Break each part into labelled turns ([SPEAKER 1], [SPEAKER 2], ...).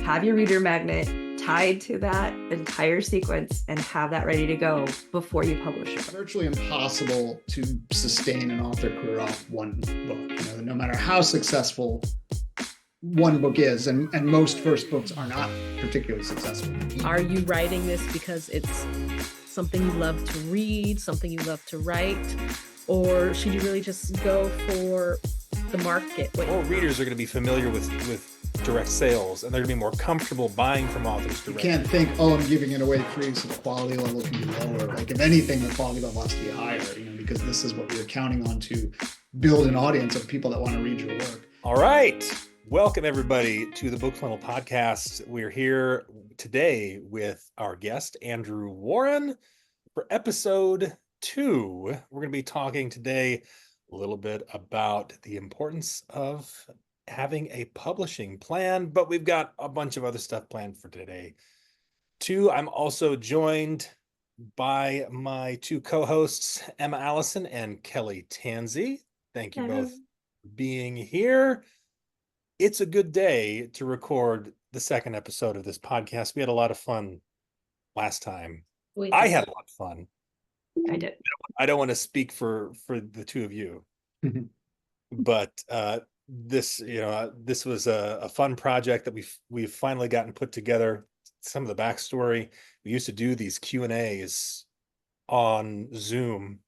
[SPEAKER 1] have your reader magnet tied to that entire sequence and have that ready to go before you publish it.
[SPEAKER 2] It's virtually impossible to sustain an author career off one book, no matter how successful one book is, and most first books are not particularly successful.
[SPEAKER 3] Are you writing this because it's something you love to read, something you love to write, or should you really just go for the market?
[SPEAKER 4] More readers are going to be familiar with direct sales, and they're going to be more comfortable buying from authors directly.
[SPEAKER 2] You can't think, I'm giving it away free, so the quality level can be lower. Like, if anything, the quality level has to be higher, because this is what we're counting on to build an audience of people that want to read your work.
[SPEAKER 4] All right. Welcome, everybody, to the BookFunnel Podcast. We're here today with our guest, Andrew Warren, for episode 2. We're going to be talking today a little bit about the importance of having a publishing plan, but we've got a bunch of other stuff planned for today, too. I'm also joined by my 2 co-hosts, Alisyn and Kelli Tanzi. Thank you both for being here. It's a good day to record the second episode of this podcast. We had a lot of fun last time. I had a lot of fun.
[SPEAKER 1] I did.
[SPEAKER 4] I don't want to speak for the 2 of you, but this was a fun project that we've finally gotten put together. Some of the backstory: we used to do these Q&As on Zoom.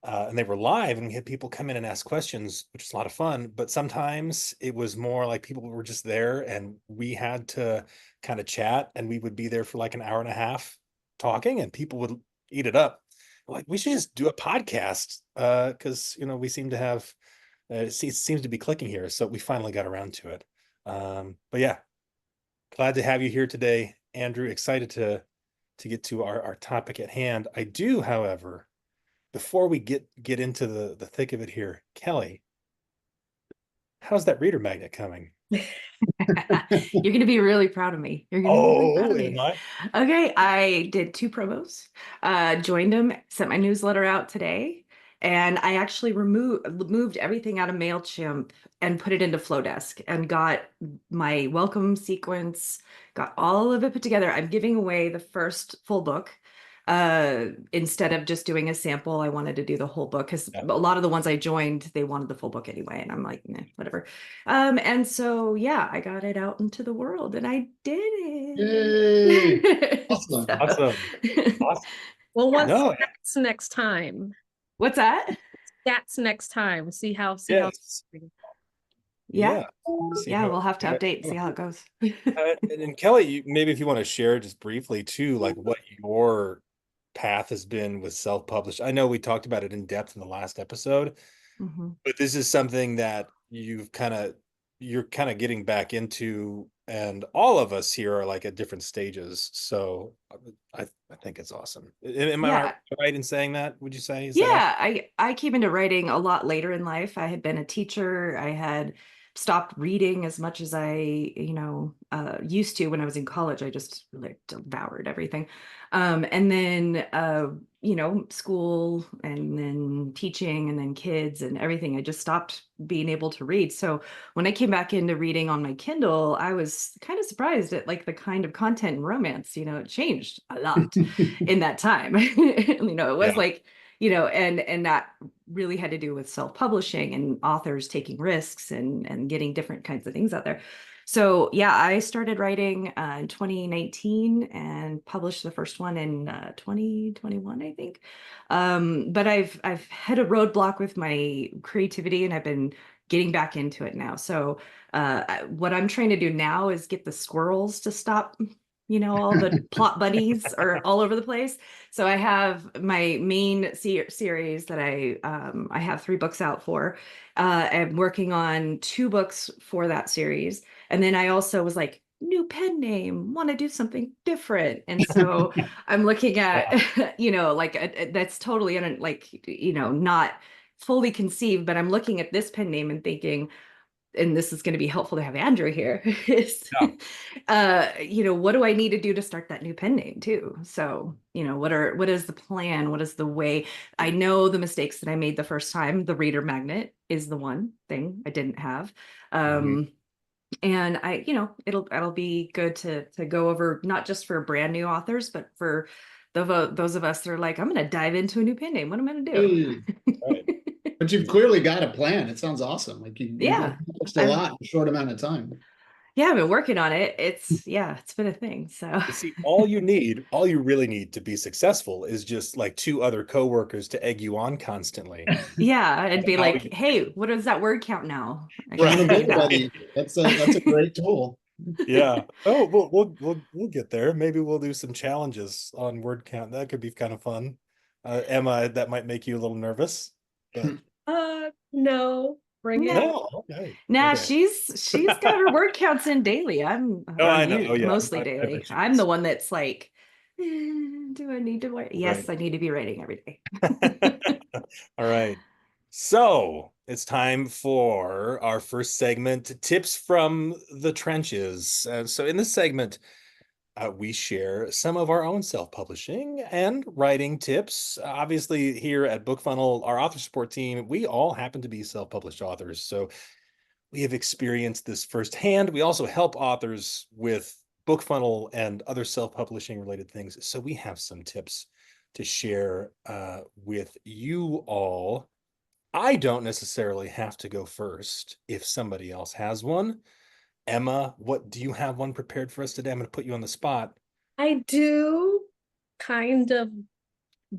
[SPEAKER 4] And they were live, and we had people come in and ask questions, which is a lot of fun. But sometimes it was more like people were just there and we had to kind of chat, and we would be there for like an hour and a half talking, and people would eat it up. Like, we should just do a podcast because, we seem to have, it seems to be clicking here. So we finally got around to it. But yeah, glad to have you here today, Andrew. Excited to get to our topic at hand. I do, however, before we get into the thick of it here, Kelli, how's that reader magnet coming?
[SPEAKER 1] You're going to be really proud of me. You're going to be really proud of me.
[SPEAKER 4] Am I?
[SPEAKER 1] Okay, I did 2 promos, joined them, sent my newsletter out today, and I actually moved everything out of MailChimp and put it into Flowdesk and got my welcome sequence, got all of it put together. I'm giving away the first full book. Instead of just doing a sample, I wanted to do the whole book because a lot of the ones I joined, they wanted the full book anyway. And I'm like, whatever. And so, I got it out into the world and I did it.
[SPEAKER 2] Yay. Awesome.
[SPEAKER 4] Awesome.
[SPEAKER 3] Well, what's next time?
[SPEAKER 1] What's that?
[SPEAKER 3] That's next time. See how.
[SPEAKER 1] Yeah, we'll have to update, see how it goes.
[SPEAKER 4] And Kelli, maybe if you want to share just briefly too, like what your path has been with self-published. I know we talked about it in depth in the last episode, but this is something that you're kind of getting back into, and all of us here are like at different stages. So I think it's awesome. Am I right in saying that? Would you say?
[SPEAKER 1] I came into writing a lot later in life. I had been a teacher. I had stopped reading as much as I, used to when I was in college. I just like devoured everything. And then, school, and then teaching, and then kids and everything. I just stopped being able to read. So when I came back into reading on my Kindle, I was kind of surprised at like the kind of content and romance, it changed a lot in that time. It was like, and that really had to do with self-publishing and authors taking risks and getting different kinds of things out there. So I started writing in 2019 and published the first one in 2021, I think. But I've had a roadblock with my creativity, and I've been getting back into it now. So what I'm trying to do now is get the squirrels to stop. All the plot bunnies are all over the place. So I have my main series that I have 3 books out for. I'm working on 2 books for that series. And then I also was like, new pen name, want to do something different. And so I'm looking at, that's totally not fully conceived, but I'm looking at this pen name and thinking, and this is going to be helpful to have Andrew here, what do I need to do to start that new pen name too? So, what is the plan? What is the way? I know the mistakes that I made the first time. The reader magnet is the one thing I didn't have. And it'll be good to go over, not just for brand new authors, but for those of us that are like, I'm going to dive into a new pen name. What am I going to do?
[SPEAKER 4] Right.
[SPEAKER 2] But you've clearly got a plan. It sounds awesome. Like you've
[SPEAKER 1] Yeah.
[SPEAKER 2] accomplished a lot in a short amount of time.
[SPEAKER 1] Yeah, I've been working on it. It's been a thing. So
[SPEAKER 4] You see, all you really need to be successful is just like two other coworkers to egg you on constantly.
[SPEAKER 1] yeah, and be
[SPEAKER 4] How
[SPEAKER 1] like,
[SPEAKER 4] you-
[SPEAKER 1] hey, what is that word count now? I
[SPEAKER 4] Right.
[SPEAKER 1] can't do that.
[SPEAKER 2] Accountability. That's a great tool.
[SPEAKER 4] Yeah. Oh, we'll get there. Maybe we'll do some challenges on word count. That could be kind of fun. Emma, that might make you a little nervous, but
[SPEAKER 3] No, bring it.
[SPEAKER 4] no. Okay.
[SPEAKER 1] Nah,
[SPEAKER 4] Okay.
[SPEAKER 1] she's got her word counts in daily. I'm
[SPEAKER 4] Oh, I
[SPEAKER 1] or
[SPEAKER 4] know. Oh, yeah.
[SPEAKER 1] mostly
[SPEAKER 4] I
[SPEAKER 1] daily.
[SPEAKER 4] bet she
[SPEAKER 1] I'm
[SPEAKER 4] is.
[SPEAKER 1] the one that's like, do I need to write? Yes,
[SPEAKER 4] Right.
[SPEAKER 1] I need to be writing every day.
[SPEAKER 4] All right. So it's time for our first segment, Tips from the Trenches. So in this segment, we share some of our own self-publishing and writing tips. Obviously, here at BookFunnel, our author support team, we all happen to be self-published authors. So we have experienced this firsthand. We also help authors with BookFunnel and other self-publishing related things. So we have some tips to share with you all. I don't necessarily have to go first if somebody else has one. Emma, what do you have one prepared for us today? I'm going to put you on the spot.
[SPEAKER 3] I do, kind of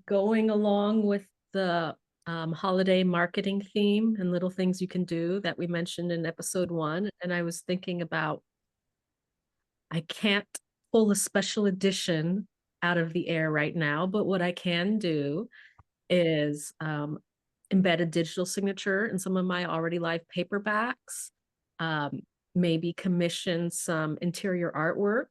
[SPEAKER 3] going along with the holiday marketing theme and little things you can do that we mentioned in episode 1. And I was thinking about, I can't pull a special edition out of the air right now, but what I can do is embed a digital signature in some of my already live paperbacks, maybe commission some interior artwork.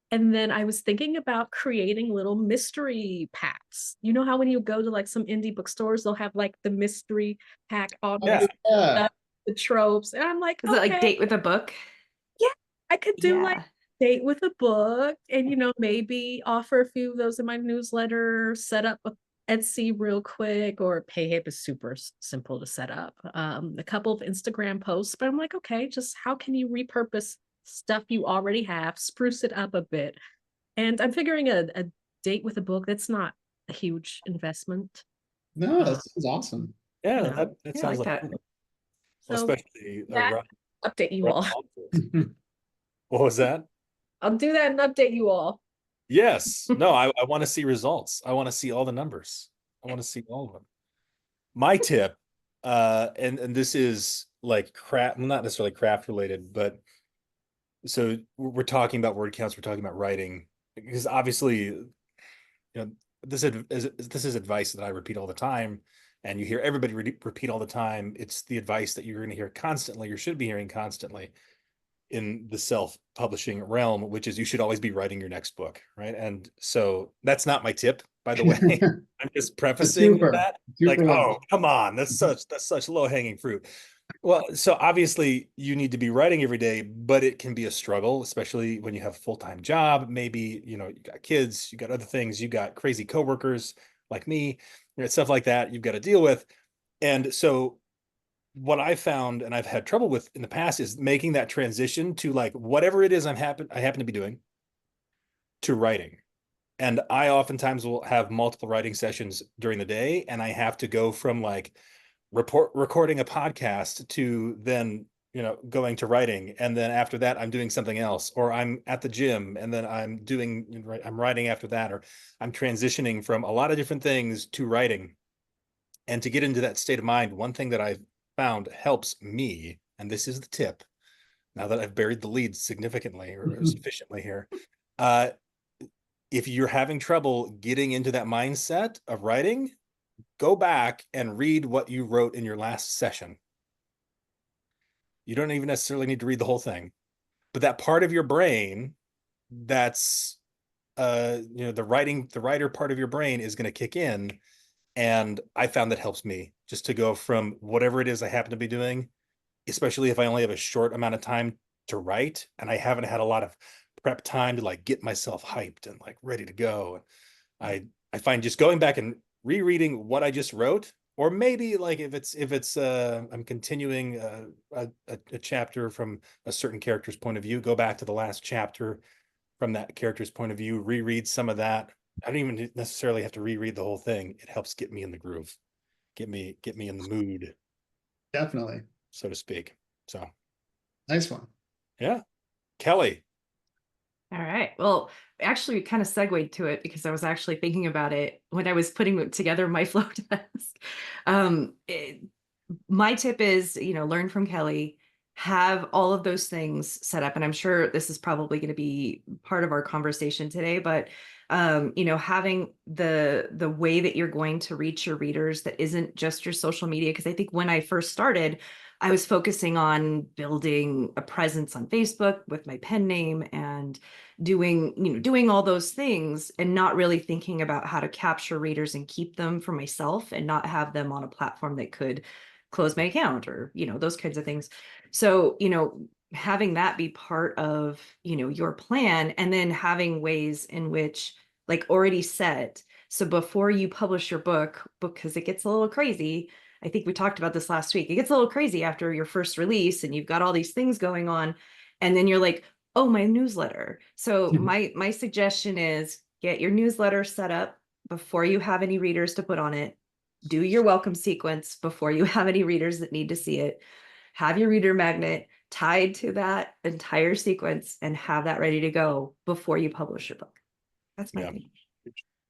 [SPEAKER 3] And then I was thinking about creating little mystery packs. You know how when you go to like some indie bookstores, they'll have like the mystery pack on
[SPEAKER 4] Yeah.
[SPEAKER 3] the tropes. And I'm like,
[SPEAKER 1] Is it like
[SPEAKER 3] okay,
[SPEAKER 1] date with a book?
[SPEAKER 3] yeah, I could do like
[SPEAKER 1] Yeah.
[SPEAKER 3] date with a book and, maybe offer a few of those in my newsletter, set up a Etsy real quick, or Payhip is super simple to set up. A couple of Instagram posts, but I'm like, okay, just how can you repurpose stuff you already have, spruce it up a bit? And I'm figuring a date with a book, that's not a huge investment.
[SPEAKER 2] No, that sounds awesome.
[SPEAKER 4] Yeah,
[SPEAKER 3] Yeah.
[SPEAKER 4] that
[SPEAKER 1] Yeah, I
[SPEAKER 4] sounds
[SPEAKER 1] like
[SPEAKER 4] like
[SPEAKER 1] that.
[SPEAKER 4] fun.
[SPEAKER 3] So
[SPEAKER 4] Especially
[SPEAKER 3] that update you all.
[SPEAKER 4] What was that?
[SPEAKER 3] I'll do that and update you all.
[SPEAKER 4] Yes. No, I want to see results. I want to see all the numbers. I want to see all of them. My tip, and this is like craft, not necessarily craft related, but so we're talking about word counts, we're talking about writing, because obviously, this is advice that I repeat all the time, and you hear everybody repeat all the time. It's the advice that you're going to hear constantly, or should be hearing constantly in the self-publishing realm, which is you should always be writing your next book, right? And so that's not my tip, by the way. I'm just prefacing that, like, oh, come on, that's such low-hanging fruit. Well, so obviously you need to be writing every day, but it can be a struggle, especially when you have a full-time job. Maybe, you got kids, you got other things, you got crazy coworkers like me, stuff like that you've got to deal with. And so what I found, and I've had trouble with in the past, is making that transition to like whatever it is I happen to be doing to writing. And I oftentimes will have multiple writing sessions during the day, and I have to go from like recording a podcast to then going to writing, and then after that I'm doing something else, or I'm at the gym and then I'm writing after that, or I'm transitioning from a lot of different things to writing. And to get into that state of mind, one thing that I've found helps me, and this is the tip, now that I've buried the lead significantly or sufficiently here, if you're having trouble getting into that mindset of writing, go back and read what you wrote in your last session. You don't even necessarily need to read the whole thing, but that part of your brain that's the writer part of your brain is going to kick in. And I found that helps me just to go from whatever it is I happen to be doing, especially if I only have a short amount of time to write and I haven't had a lot of prep time to like get myself hyped and like ready to go. I find just going back and rereading what I just wrote or maybe like if it's I'm continuing a chapter from a certain character's point of view, go back to the last chapter from that character's point of view, reread some of that. I don't even necessarily have to reread the whole thing. It helps get me in the groove, get me in the mood,
[SPEAKER 2] Definitely.
[SPEAKER 4] so to speak. So
[SPEAKER 2] Nice one.
[SPEAKER 4] yeah. Kelli.
[SPEAKER 1] All right. Well, actually, we kind of segued to it because I was actually thinking about it when I was putting together my flow test. My tip is, learn from Kelli, have all of those things set up. And I'm sure this is probably going to be part of our conversation today, but having the way that you're going to reach your readers that isn't just your social media. Because I think when I first started, I was focusing on building a presence on Facebook with my pen name and doing all those things and not really thinking about how to capture readers and keep them for myself and not have them on a platform that could close my account or, those kinds of things. So, having that be part of, your plan, and then having ways in which like already set. So before you publish your book, because it gets a little crazy, I think we talked about this last week. It gets a little crazy after your first release and you've got all these things going on. And then you're like, oh, my newsletter. So my suggestion is get your newsletter set up before you have any readers to put on it. Do your welcome sequence before you have any readers that need to see it. Have your reader magnet tied to that entire sequence and have that ready to go before you publish your book. That's my thing.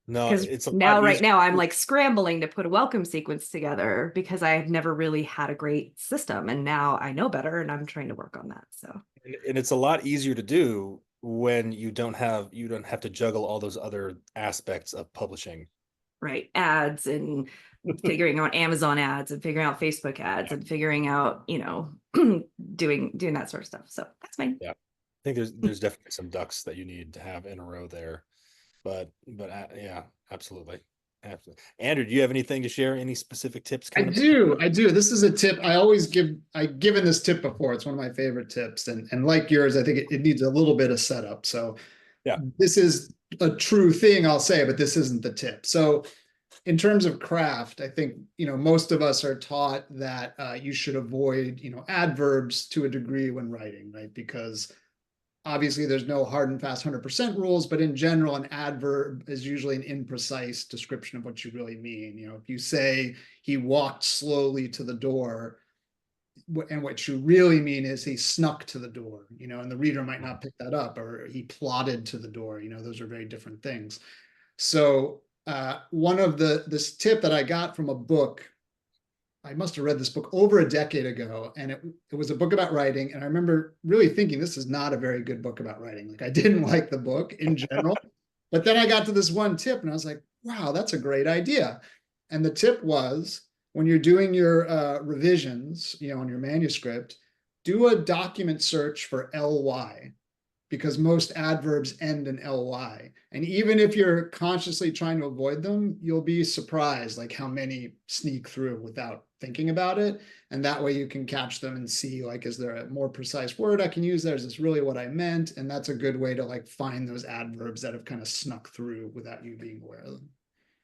[SPEAKER 4] No,
[SPEAKER 1] Because
[SPEAKER 4] it's a
[SPEAKER 1] now,
[SPEAKER 4] lot
[SPEAKER 1] right
[SPEAKER 4] easier.
[SPEAKER 1] now, I'm like scrambling to put a welcome sequence together because I've never really had a great system. And now I know better and I'm trying to work on that. So,
[SPEAKER 4] And it's a lot easier to do when you don't have to juggle all those other aspects of publishing.
[SPEAKER 1] right. Ads and figuring out Amazon ads and figuring out Facebook ads and figuring out, doing that sort of stuff. So that's fine.
[SPEAKER 4] Yeah. I think there's definitely some ducks that you need to have in a row there. But yeah, absolutely. Absolutely. Andrew, do you have anything to share? Any specific tips?
[SPEAKER 2] I do. This is a tip I always give. I've given this tip before. It's one of my favorite tips. And like yours, I think it needs a little bit of setup. So
[SPEAKER 4] yeah,
[SPEAKER 2] this is a true thing, I'll say, but this isn't the tip. So in terms of craft, I think, most of us are taught that you should avoid, adverbs to a degree when writing, right? Because obviously there's no hard and fast 100% rules, but in general, an adverb is usually an imprecise description of what you really mean. If you say he walked slowly to the door, and what you really mean is he snuck to the door, and the reader might not pick that up, or he plodded to the door, those are very different things. So one of this tip that I got from a book, I must have read this book over a decade ago, and it was a book about writing. And I remember really thinking this is not a very good book about writing. Like I didn't like the book in general, but then I got to this one tip and I was like, wow, that's a great idea. And the tip was when you're doing your revisions, on your manuscript, do a document search for ly, because most adverbs end in ly. And even if you're consciously trying to avoid them, you'll be surprised like how many sneak through without thinking about it. And that way you can catch them and see like, is there a more precise word I can use there? Is this really what I meant? And that's a good way to like find those adverbs that have kind of snuck through without you being aware of them.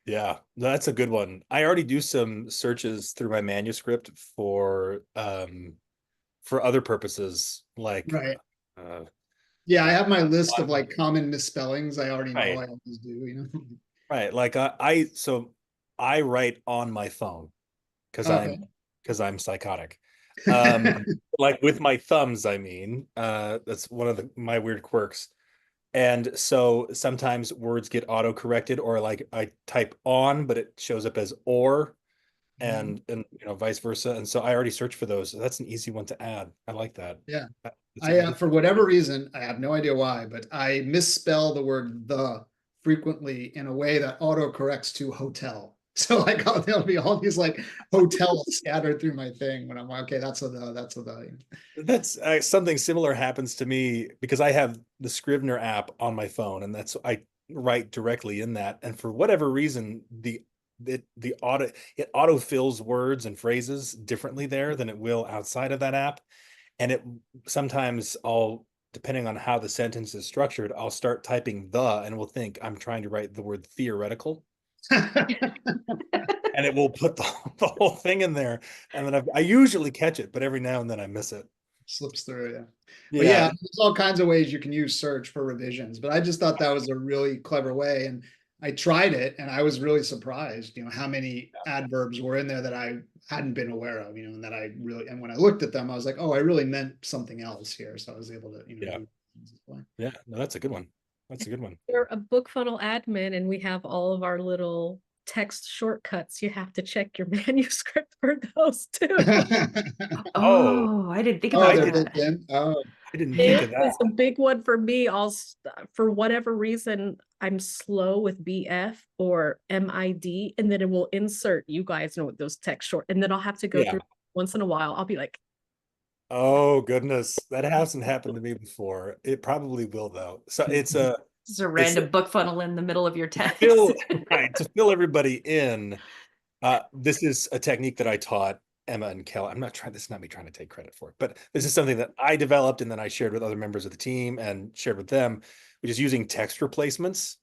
[SPEAKER 4] Yeah, that's a good one. I already do some searches through my manuscript for other purposes, like
[SPEAKER 2] right. Yeah, I have my list of like common misspellings. I already know
[SPEAKER 4] right.
[SPEAKER 2] I always do,
[SPEAKER 4] Right. Like so I write on my phone because I'm psychotic. Like with my thumbs, I mean, that's one of my weird quirks. And so sometimes words get auto-corrected, or like I type on, but it shows up as or, and vice versa. And so I already searched for those. So that's an easy one to add. I like that.
[SPEAKER 2] Yeah. I for whatever reason, I have no idea why, but I misspell the word the frequently in a way that auto corrects to hotel. So like there'll be all these like hotels scattered through my thing when I'm like, okay, that's a the.
[SPEAKER 4] That's something similar happens to me because I have the Scrivener app on my phone, and I write directly in that. And for whatever reason, it auto fills words and phrases differently there than it will outside of that app. And it sometimes depending on how the sentence is structured, I'll start typing the and will think I'm trying to write the word theoretical. and it will put the whole thing in there. And then I usually catch it, but every now and then I miss it.
[SPEAKER 2] Slips through, yeah. But
[SPEAKER 4] Yeah.
[SPEAKER 2] yeah, there's all kinds of ways you can use search for revisions, but I just thought that was a really clever way. And I tried it and I was really surprised, how many adverbs were in there that I hadn't been aware of, and that I really, and when I looked at them, I was like, oh, I really meant something else here. So I was able to,
[SPEAKER 4] Yeah.
[SPEAKER 2] do things this way.
[SPEAKER 4] Yeah, no, that's a good one. That's a good one.
[SPEAKER 3] You're a BookFunnel admin and we have all of our little text shortcuts. You have to check your manuscript for those too.
[SPEAKER 1] Oh, I didn't think
[SPEAKER 2] Oh,
[SPEAKER 1] about
[SPEAKER 2] they're
[SPEAKER 1] that.
[SPEAKER 2] built in? Oh,
[SPEAKER 4] I didn't think
[SPEAKER 3] It
[SPEAKER 4] of
[SPEAKER 3] was
[SPEAKER 4] that.
[SPEAKER 3] a big one for me. For whatever reason, I'm slow with BF or MID, and then it will insert, you guys know what those text short, and then I'll have to go
[SPEAKER 4] Yeah.
[SPEAKER 3] through once in a while. I'll be like,
[SPEAKER 4] Oh goodness, that hasn't happened to me before. It probably will though. So it's
[SPEAKER 1] Just a random book funnel in the middle of your text.
[SPEAKER 4] right, to fill everybody in. This is a technique that I taught Emma and Kelli. This is not me trying to take credit for it, but this is something that I developed and then I shared with other members of the team and shared with them, which is using text replacements.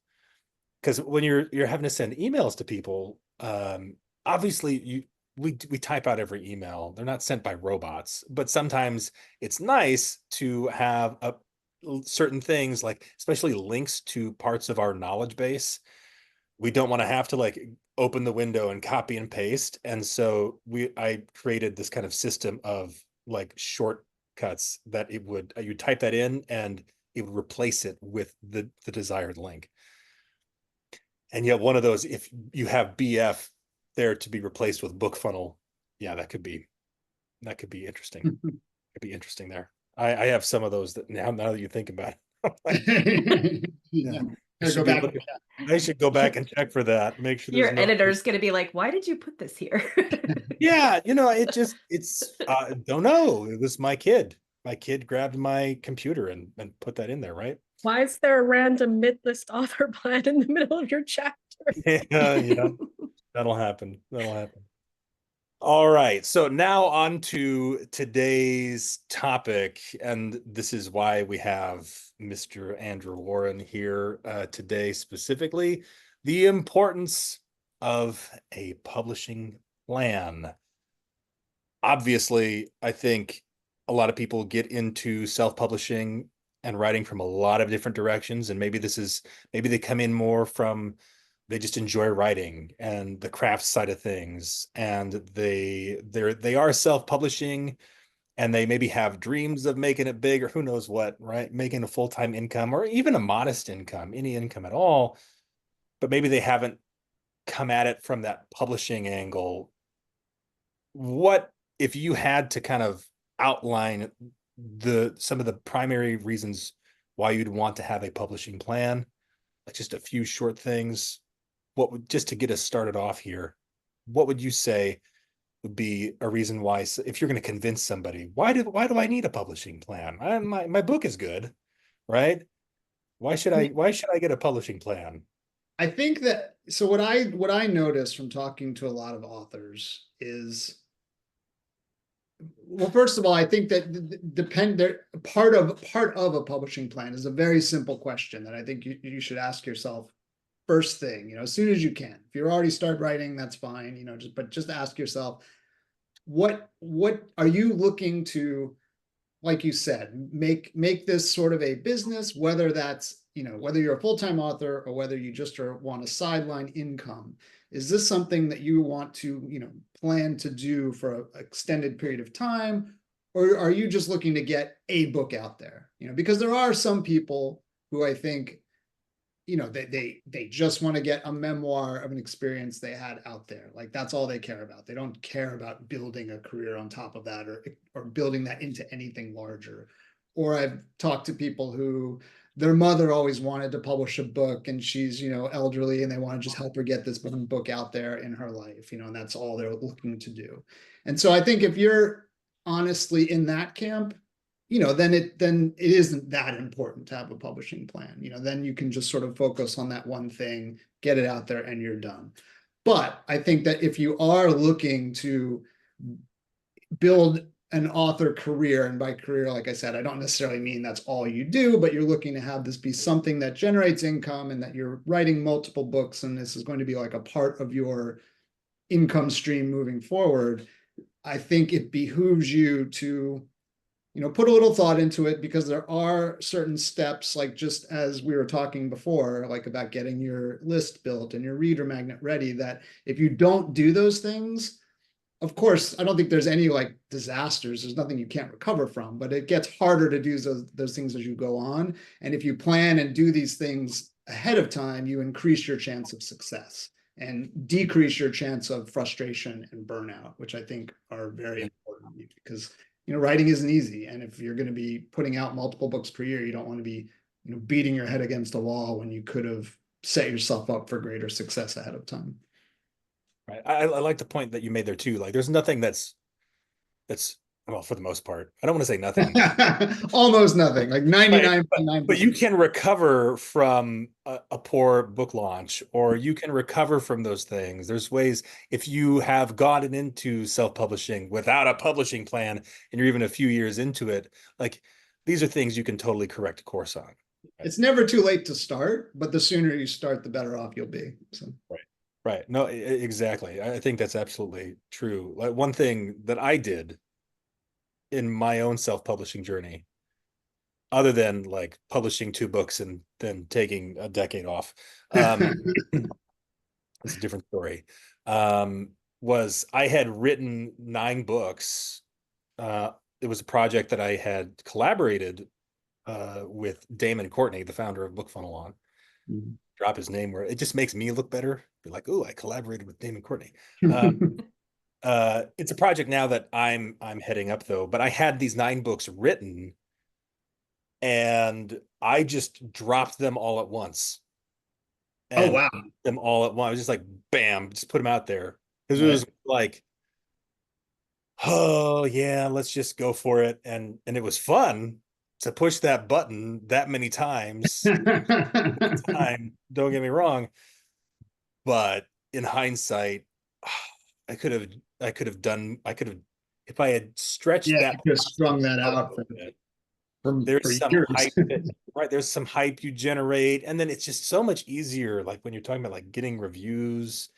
[SPEAKER 4] Because when you're having to send emails to people, obviously we type out every email. They're not sent by robots, but sometimes it's nice to have certain things, like especially links to parts of our knowledge base. We don't want to have to like open the window and copy and paste. And so I created this kind of system of like shortcuts that you type that in and it would replace it with the desired link. And yet one of those, if you have BF there to be replaced with BookFunnel, yeah, that could be interesting. Could be interesting there. I have some of those that now that you think about it.
[SPEAKER 2] yeah.
[SPEAKER 4] I should go back and check for that. Make sure
[SPEAKER 1] Your editor's going to be like, why did you put this here?
[SPEAKER 4] Yeah, don't know. It was my kid. My kid grabbed my computer and put that in there, right?
[SPEAKER 3] why is there a random mid-list author plan in the middle of your chapter?
[SPEAKER 4] Yeah, that'll happen. All right, so now on to today's topic, and this is why we have Mr. Andrew Warren here today specifically, the importance of a publishing plan. Obviously, I think a lot of people get into self-publishing and writing from a lot of different directions, and maybe they come in more from they just enjoy writing and the craft side of things, and they are self-publishing and they maybe have dreams of making it big or who knows what, right? Making a full-time income or even a modest income, any income at all, but maybe they haven't come at it from that publishing angle. What if you had to kind of outline some of the primary reasons why you'd want to have a publishing plan, like just a few short things? Just to get us started off here, what would you say would be a reason why, if you're going to convince somebody, why do I need a publishing plan? My book is good, right? Why should I get a publishing plan?
[SPEAKER 2] I think that, so what I noticed from talking to a lot of authors is, well, first of all, I think that part of a publishing plan is a very simple question that I think you should ask yourself first thing, as soon as you can. If you're already start writing, that's fine, just ask yourself, what are you looking to, like you said, make this sort of a business, whether that's, whether you're a full-time author or whether you just want a sideline income. Is this something that you want to, plan to do for an extended period of time? Or are you just looking to get a book out there? Because there are some people who I think, they just want to get a memoir of an experience they had out there. Like that's all they care about. They don't care about building a career on top of that or building that into anything larger. Or I've talked to people who their mother always wanted to publish a book and she's, elderly and they want to just help her get this one book out there in her life, and that's all they're looking to do. And so I think if you're honestly in that camp, then it isn't that important to have a publishing plan. Then you can just sort of focus on that one thing, get it out there, and you're done. But I think that if you are looking to build an author career, and by career, like I said, I don't necessarily mean that's all you do, but you're looking to have this be something that generates income and that you're writing multiple books, and this is going to be like a part of your income stream moving forward, I think it behooves you to, put a little thought into it, because there are certain steps, like just as we were talking before, like about getting your list built and your reader magnet ready, that if you don't do those things, of course, I don't think there's any like disasters. There's nothing you can't recover from, but it gets harder to do those things as you go on. And if you plan and do these things ahead of time, you increase your chance of success and decrease your chance of frustration and burnout, which I think are very important, because writing isn't easy. And if you're going to be putting out multiple books per year, you don't want to be beating your head against a wall when you could have set yourself up for greater success ahead of time.
[SPEAKER 4] Right. I like the point that you made there too. Like, there's nothing that's well, for the most part, I don't want to say nothing.
[SPEAKER 2] Almost nothing, like 99.9%.
[SPEAKER 4] But you can recover from a poor book launch, or you can recover from those things. There's ways, if you have gotten into self-publishing without a publishing plan and you're even a few years into it, like, these are things you can totally correct course on. Right?
[SPEAKER 2] It's never too late to start, but the sooner you start, the better off you'll be. So.
[SPEAKER 4] Right. No, exactly. I think that's absolutely true. Like, one thing that I did in my own self-publishing journey, other than like publishing 2 books and then taking a decade off, it's a different story, was I had written 9 books. It was a project that I had collaborated with Damon Courtney, the founder of BookFunnel, on. Mm-hmm. Drop his name where it just makes me look better. Be like, oh, I collaborated with Damon Courtney. It's a project now that I'm heading up, though. But I had these 9 books written, and I just dropped them all at once.
[SPEAKER 2] And wow!
[SPEAKER 4] Them all at once. I was just like, bam, just put them out there, because it was like, oh yeah, let's just go for it, and it was fun to push that button that many times. Don't get me wrong, but in hindsight, I could have if I had stretched that,
[SPEAKER 2] you strung that out
[SPEAKER 4] there's some hype, right? There's some hype you generate, and then it's just so much easier, like when you're talking about like getting reviews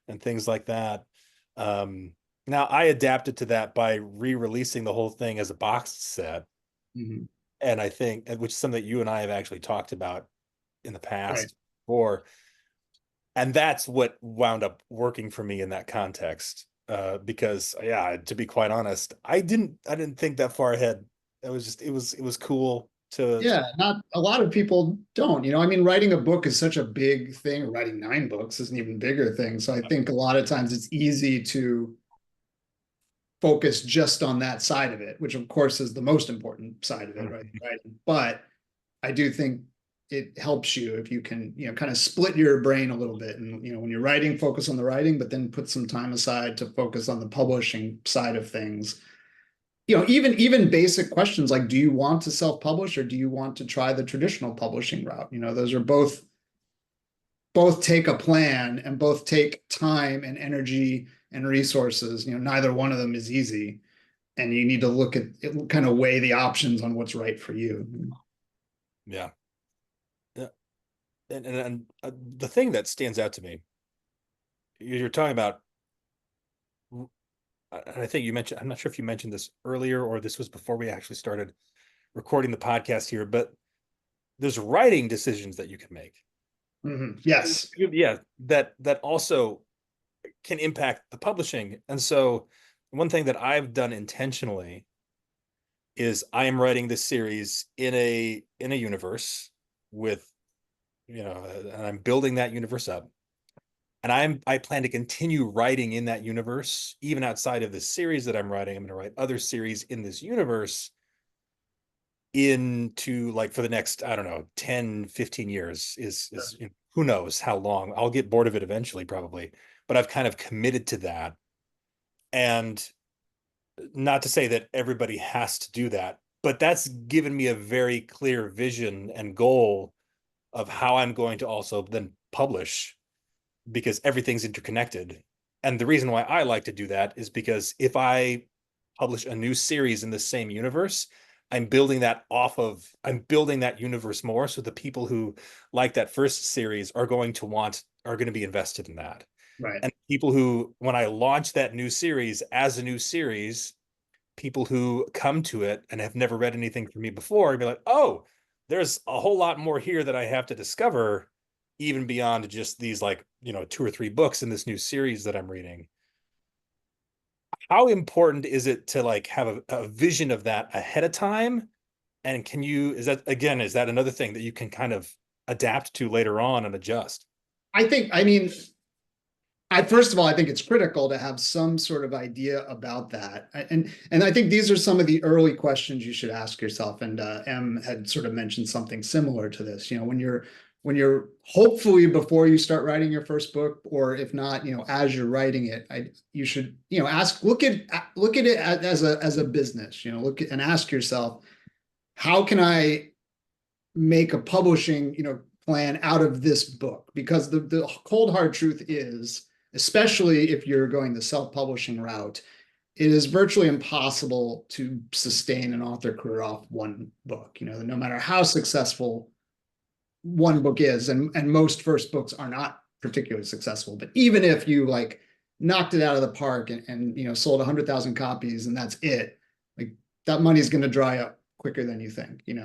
[SPEAKER 4] and things like that. Now I adapted to that by re-releasing the whole thing as a boxed set. Mm-hmm. And I think, which is something that you and I have actually talked about in the past before. And that's what wound up working for me in that context. Because to be quite honest, I didn't think that far ahead. It was cool to.
[SPEAKER 2] Yeah, not a lot of people don't, I mean, writing a book is such a big thing. Writing 9 books is an even bigger thing. So I think a lot of times it's easy to focus just on that side of it, which of course is the most important side of it, right? But I do think it helps you if you can, kind of split your brain a little bit, and when you're writing, focus on the writing, but then put some time aside to focus on the publishing side of things. Even basic questions like, do you want to self-publish, or do you want to try the traditional publishing route? Those are both take a plan, and both take time and energy and resources. Neither one of them is easy, and you need to look at it, kind of weigh the options on what's right for you.
[SPEAKER 4] Yeah. And the thing that stands out to me, you're talking about, and I think you mentioned, I'm not sure if you mentioned this earlier or this was before we actually started recording the podcast here, but there's writing decisions that you can make.
[SPEAKER 2] Mm-hmm. Yes.
[SPEAKER 4] Yeah. That also can impact the publishing. And so one thing that I've done intentionally is I am writing this series in a universe with, and I'm building that universe up, and I plan to continue writing in that universe, even outside of the series that I'm writing. I'm going to write other series in this universe into, like, for the next, I don't know, 10, 15 years is who knows how long. I'll get bored of it eventually, probably, but I've kind of committed to that. And not to say that everybody has to do that, but that's given me a very clear vision and goal of how I'm going to also then publish, because everything's interconnected. And the reason why I like to do that is because if I publish a new series in the same universe, I'm building that universe more. So the people who like that first series are going to be invested in that.
[SPEAKER 2] Right.
[SPEAKER 4] And people who, when I launch that new series as a new series, people who come to it and have never read anything from me before be like, oh, there's a whole lot more here that I have to discover, even beyond just these, like, 2 or 3 books in this new series that I'm reading. How important is it to like have a vision of that ahead of time? And is that another thing that you can kind of adapt to later on and adjust?
[SPEAKER 2] I mean, first of all, I think it's critical to have some sort of idea about that. And I think these are some of the early questions you should ask yourself. And Em had sort of mentioned something similar to this. When you're hopefully before you start writing your first book, or if not, as you're writing it, you should, look at it as a business, and ask yourself, how can I make a publishing, plan out of this book? Because the cold hard truth is, especially if you're going the self-publishing route, it is virtually impossible to sustain an author career off one book. No matter how successful one book is, and most first books are not particularly successful, but even if you like knocked it out of the park and sold 100,000 copies and that's it, like that money is going to dry up quicker than you think, and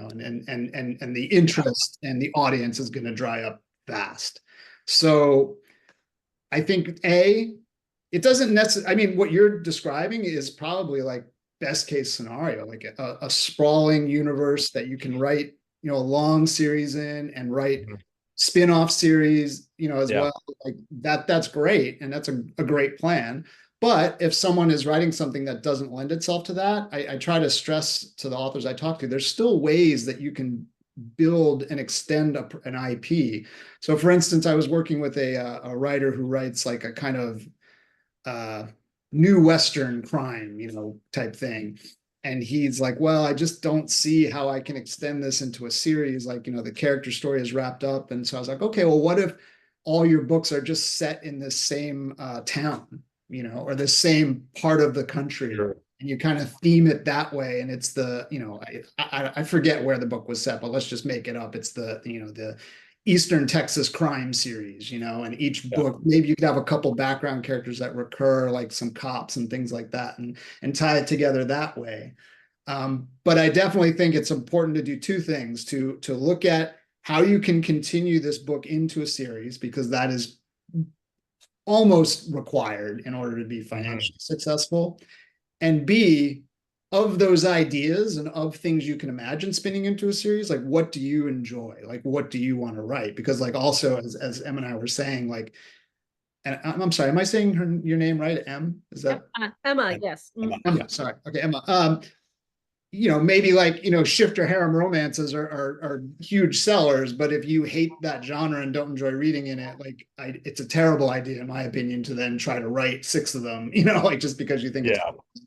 [SPEAKER 2] the interest and the audience is going to dry up fast. So I think it doesn't necessarily, I mean, what you're describing is probably like best case scenario, like a sprawling universe that you can write, a long series in, and write spin-off series, as well. Like that's great. And that's a great plan. But if someone is writing something that doesn't lend itself to that, I try to stress to the authors I talk to, there's still ways that you can build and extend an IP. So for instance, I was working with a writer who writes like a kind of new Western crime, type thing. And he's like, well, I just don't see how I can extend this into a series. Like, the character story is wrapped up. And so I was like, okay, well, what if all your books are just set in this same town, or the same part of the country?
[SPEAKER 4] Sure.
[SPEAKER 2] And you kind of theme it that way. And it's the, I forget where the book was set, but let's just make it up. It's the Eastern Texas crime series, and each book, maybe you could have a couple background characters that recur, like some cops and things like that, and tie it together that way. But I definitely think it's important to do two things: to look at how you can continue this book into a series, because that is almost required in order to be financially successful. And B, of those ideas and of things you can imagine spinning into a series, like what do you enjoy? Like what do you want to write? Because like also as Em and I were saying, like, and I'm sorry, am I saying your name right? Em? Is that
[SPEAKER 3] Emma? Yes.
[SPEAKER 2] Emma, sorry. Okay, Emma. Maybe like, shifter harem romances are huge sellers, but if you hate that genre and don't enjoy reading in it, like it's a terrible idea, in my opinion, to then try to write 6 of them, like just because you think it's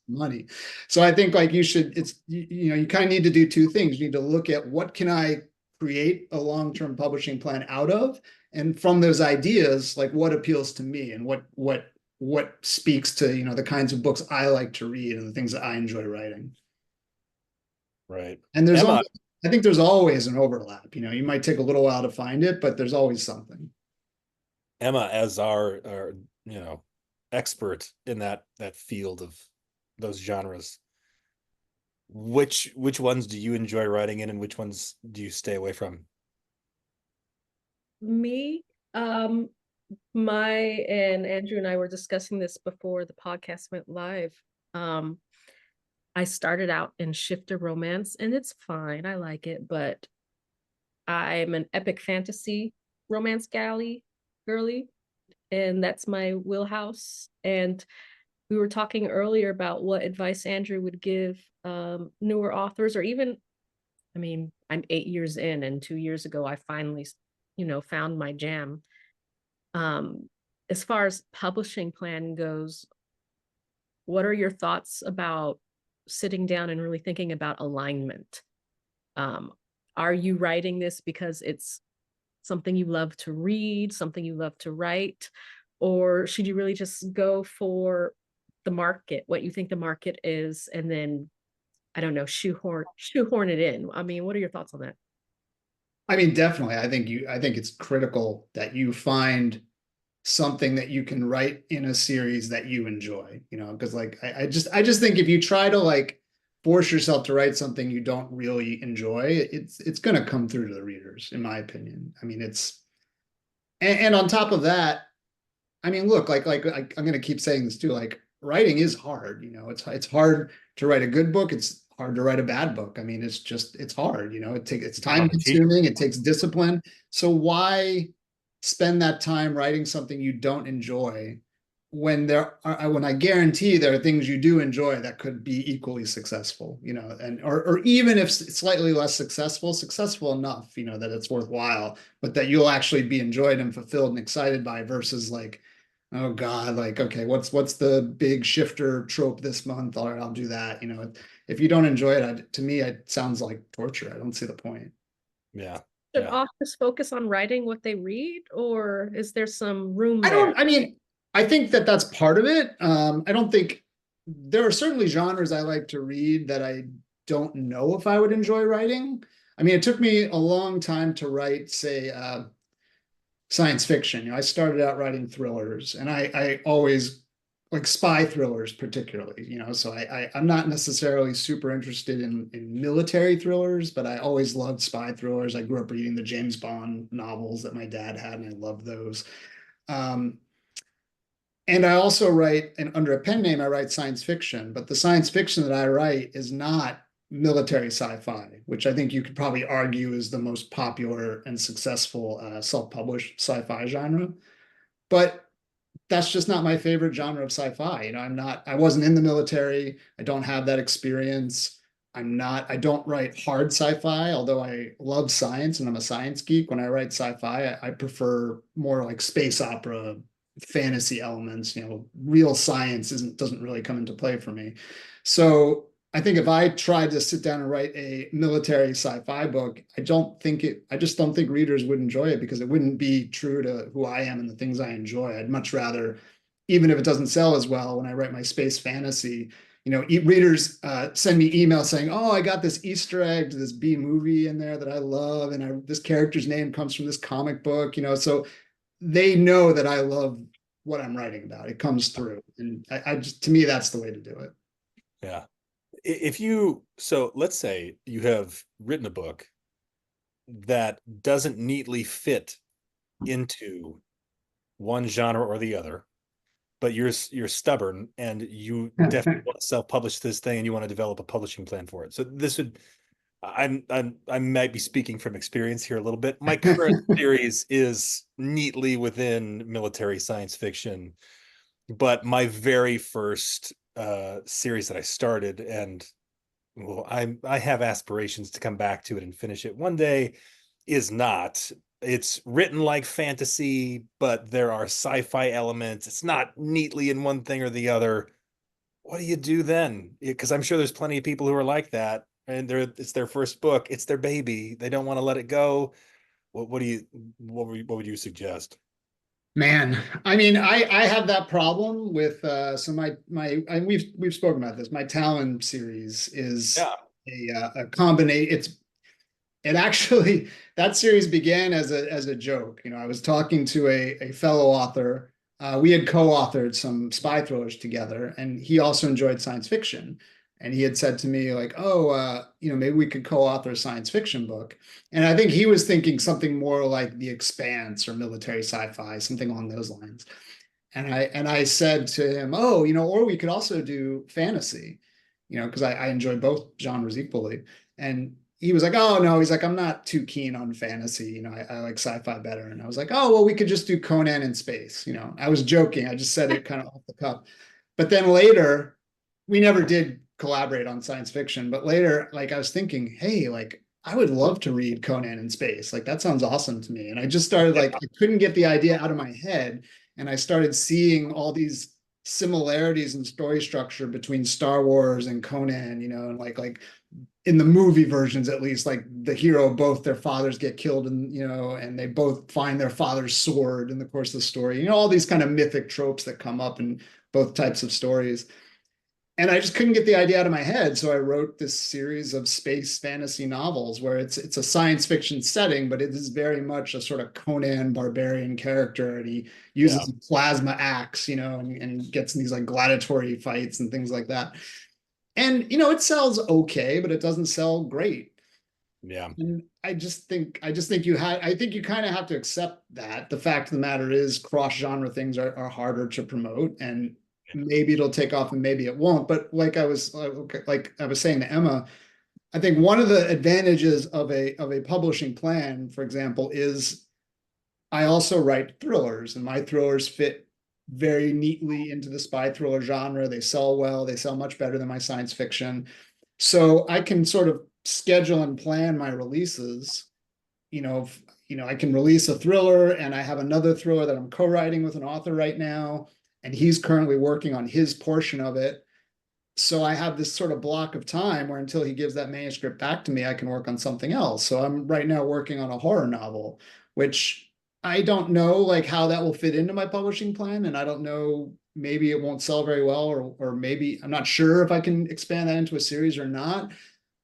[SPEAKER 2] money. So I think like you kind of need to do two things. You need to look at what can I create a long-term publishing plan out of, and from those ideas, like what appeals to me and what speaks to, the kinds of books I like to read and the things that I enjoy writing.
[SPEAKER 4] Right.
[SPEAKER 2] And I think there's always an overlap. You might take a little while to find it, but there's always something.
[SPEAKER 4] Emma, as our expert in that field of those genres, which ones do you enjoy writing in, and which ones do you stay away from?
[SPEAKER 3] Me, and Andrew and I were discussing this before the podcast went live. I started out in shifter romance, and it's fine. I like it, but I'm an epic fantasy romance girly, and that's my wheelhouse. And we were talking earlier about what advice Andrew would give newer authors, or even, I mean, I'm 8 years in, and 2 years ago, I finally, found my jam. As far as publishing plan goes, what are your thoughts about sitting down and really thinking about alignment? Are you writing this because it's something you love to read, something you love to write, or should you really just go for the market, what you think the market is, and then, I don't know, shoehorn it in? I mean, what are your thoughts on that?
[SPEAKER 2] I mean, definitely. I think it's critical that you find something that you can write in a series that you enjoy, you know, because like I just think if you try to like force yourself to write something you don't really enjoy, it's going to come through to the readers, in my opinion. I mean, and on top of that, I mean, look, I'm going to keep saying this too, like writing is hard, you know, it's hard to write a good book. It's hard to write a bad book. I mean, it's hard, you know, it's time consuming, it takes discipline. So why spend that time writing something you don't enjoy when when I guarantee there are things you do enjoy that could be equally successful, you know, and or even if slightly less successful enough, you know, that it's worthwhile, but that you'll actually be enjoyed and fulfilled and excited by, versus like, oh God, like, okay, what's the big shifter trope this month? All right, I'll do that. You know, if you don't enjoy it, to me, it sounds like torture. I don't see the point.
[SPEAKER 4] Yeah.
[SPEAKER 3] Should authors focus on writing what they read, or is there some room
[SPEAKER 2] I mean, I think that that's part of it. I don't think there are certainly genres I like to read that I don't know if I would enjoy writing. I mean, it took me a long time to write, say, science fiction. You know, I started out writing thrillers, and I always like spy thrillers particularly, you know, so I'm not necessarily super interested in military thrillers, but I always loved spy thrillers. I grew up reading the James Bond novels that my dad had, and I loved those. And I also write, and under a pen name, I write science fiction, but the science fiction that I write is not military sci-fi, which I think you could probably argue is the most popular and successful self-published sci-fi genre. But that's just not my favorite genre of sci-fi. You know, I wasn't in the military. I don't have that experience. I don't write hard sci-fi, although I love science and I'm a science geek. When I write sci-fi, I prefer more like space opera, fantasy elements. You know, real science doesn't really come into play for me. So I think if I tried to sit down and write a military sci-fi book, I just don't think readers would enjoy it, because it wouldn't be true to who I am and the things I enjoy. I'd much rather, even if it doesn't sell as well, when I write my space fantasy, you know, readers send me emails saying, oh, I got this Easter egg to this B movie in there that I love, and this character's name comes from this comic book, you know, so they know that I love what I'm writing about. It comes through, and to me, that's the way to do it.
[SPEAKER 4] Yeah. So let's say you have written a book that doesn't neatly fit into one genre or the other, but you're stubborn and you definitely want to self-publish this thing and you want to develop a publishing plan for it. So this would, I might be speaking from experience here a little bit. My current series is neatly within military science fiction, but my very first series that I started, and well, I have aspirations to come back to it and finish it one day, is not. It's written like fantasy, but there are sci-fi elements. It's not neatly in one thing or the other. What do you do then? Because I'm sure there's plenty of people who are like that, and it's their first book, it's their baby. They don't want to let it go. What would you suggest?
[SPEAKER 2] Man, I mean, I have that problem with so we've spoken about this. My Talon series is a combination. It actually, that series began as a joke. You know, I was talking to a fellow author. We had co-authored some spy thrillers together, and he also enjoyed science fiction. And he had said to me like, oh, you know, maybe we could co-author a science fiction book. And I think he was thinking something more like The Expanse or military sci-fi, something along those lines. And I said to him, oh, you know, or we could also do fantasy, you know, because I enjoy both genres equally. And he was like, oh no, he's like, I'm not too keen on fantasy, you know, I like sci-fi better. And I was like, oh, well, we could just do Conan in space. You know, I was joking. I just said it kind of off the cuff. But then later, we never did collaborate on science fiction, but later, like, I was thinking, hey, like, I would love to read Conan in space. Like, that sounds awesome to me. And I just started, like, I couldn't get the idea out of my head. And I started seeing all these similarities in story structure between Star Wars and Conan, you know, and like in the movie versions, at least, like the hero, both their fathers get killed, and, you know, and they both find their father's sword in the course of the story, you know, all these kind of mythic tropes that come up in both types of stories. And I just couldn't get the idea out of my head. So I wrote this series of space fantasy novels where it's a science fiction setting, but it is very much a sort of Conan barbarian character. And he uses a plasma axe, and gets in these like gladiatory fights and things like that. And, it sells okay, but it doesn't sell great.
[SPEAKER 4] Yeah.
[SPEAKER 2] And I think you kind of have to accept that. The fact of the matter is cross-genre things are harder to promote, and maybe it'll take off and maybe it won't. But like I was saying to Emma, I think one of the advantages of a publishing plan, for example, is I also write thrillers, and my thrillers fit very neatly into the spy thriller genre. They sell well, they sell much better than my science fiction. So I can sort of schedule and plan my releases. I can release a thriller, and I have another thriller that I'm co-writing with an author right now, and he's currently working on his portion of it. So I have this sort of block of time where until he gives that manuscript back to me, I can work on something else. So I'm right now working on a horror novel, which I don't know like how that will fit into my publishing plan. And I don't know, maybe it won't sell very well, or maybe I'm not sure if I can expand that into a series or not.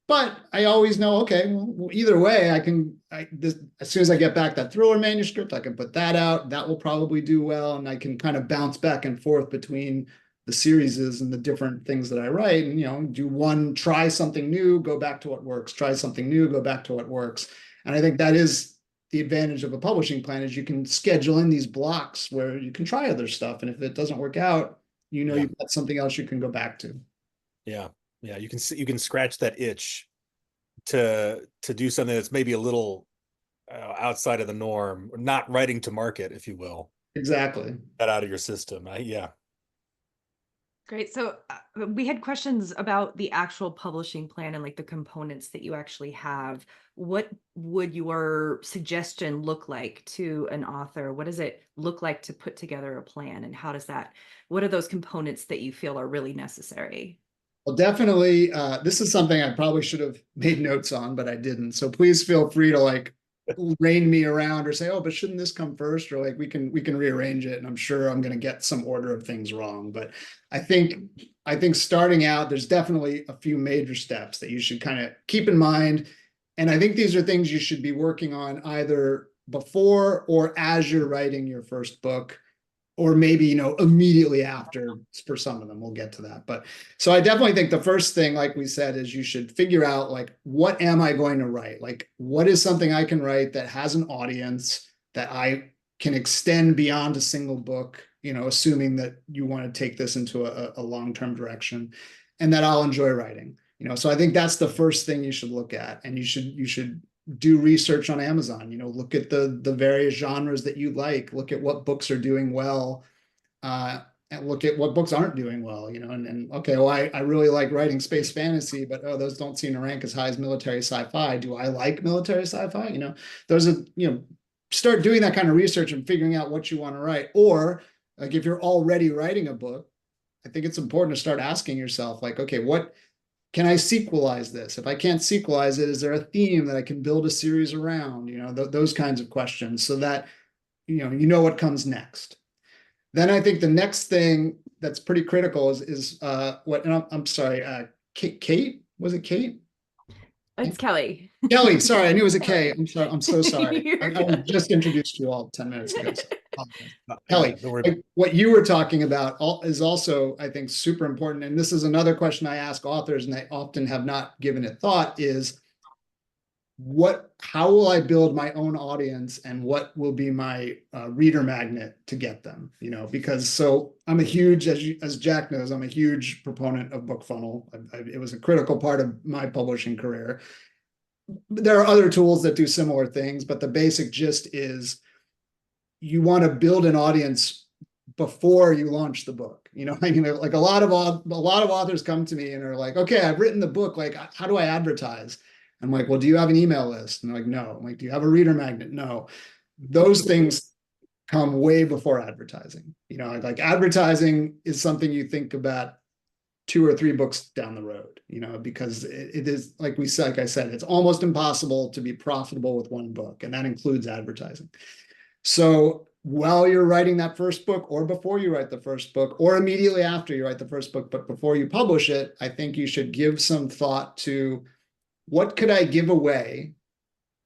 [SPEAKER 2] But I always know, okay, well, either way, as soon as I get back that thriller manuscript, I can put that out. That will probably do well. And I can kind of bounce back and forth between the series and the different things that I write, and, do one, try something new, go back to what works, try something new, go back to what works. And I think that is the advantage of a publishing plan, is you can schedule in these blocks where you can try other stuff. And if it doesn't work out, you've got something else you can go back to.
[SPEAKER 4] Yeah. Yeah. You can scratch that itch to do something that's maybe a little outside of the norm, or not writing to market, if you will.
[SPEAKER 2] Exactly.
[SPEAKER 4] That out of your system. Yeah.
[SPEAKER 1] Great. So we had questions about the actual publishing plan and like the components that you actually have. What would your suggestion look like to an author? What does it look like to put together a plan? And what are those components that you feel are really necessary?
[SPEAKER 2] Well, definitely, this is something I probably should have made notes on, but I didn't. So please feel free to like rein me around or say, oh, but shouldn't this come first? Or like we can rearrange it. And I'm sure I'm going to get some order of things wrong. But I think starting out, there's definitely a few major steps that you should kind of keep in mind. And I think these are things you should be working on either before or as you're writing your first book, or maybe, immediately after. For some of them, we'll get to that. But so I definitely think the first thing, like we said, is you should figure out like, what am I going to write? Like, what is something I can write that has an audience that I can extend beyond a single book, assuming that you want to take this into a long-term direction, and that I'll enjoy writing. So I think that's the first thing you should look at. And you should do research on Amazon, look at the various genres that you like, look at what books are doing well, and look at what books aren't doing well, and okay, well, I really like writing space fantasy, but those don't seem to rank as high as military sci-fi. Do I like military sci-fi? Those are, start doing that kind of research and figuring out what you want to write. Or like, if you're already writing a book, I think it's important to start asking yourself like, okay, what can I sequelize this? If I can't sequelize it, is there a theme that I can build a series around? Those kinds of questions, so that you know what comes next. Then I think the next thing that's pretty critical is what, and I'm sorry, Kate, was it Kate?
[SPEAKER 1] It's Kelli.
[SPEAKER 2] Kelli, sorry, I knew it was a K. I'm sorry. I'm so sorry. I just introduced you all 10 minutes ago. So. Kelli, what you were talking about is also, I think, super important. And this is another question I ask authors, and they often have not given it thought, is how will I build my own audience, and what will be my reader magnet to get them? Because so I'm a huge, as Jack knows, I'm a huge proponent of BookFunnel. It was a critical part of my publishing career. There are other tools that do similar things, but the basic gist is you want to build an audience before you launch the book. Like a lot of authors come to me and are like, okay, I've written the book. Like, how do I advertise? I'm like, well, do you have an email list? And they're like, no. I'm like, do you have a reader magnet? No. Those things come way before advertising. Like advertising is something you think about 2 or 3 books down the road, because it is, like I said, it's almost impossible to be profitable with one book, and that includes advertising. So while you're writing that first book, or before you write the first book, or immediately after you write the first book, but before you publish it, I think you should give some thought to what could I give away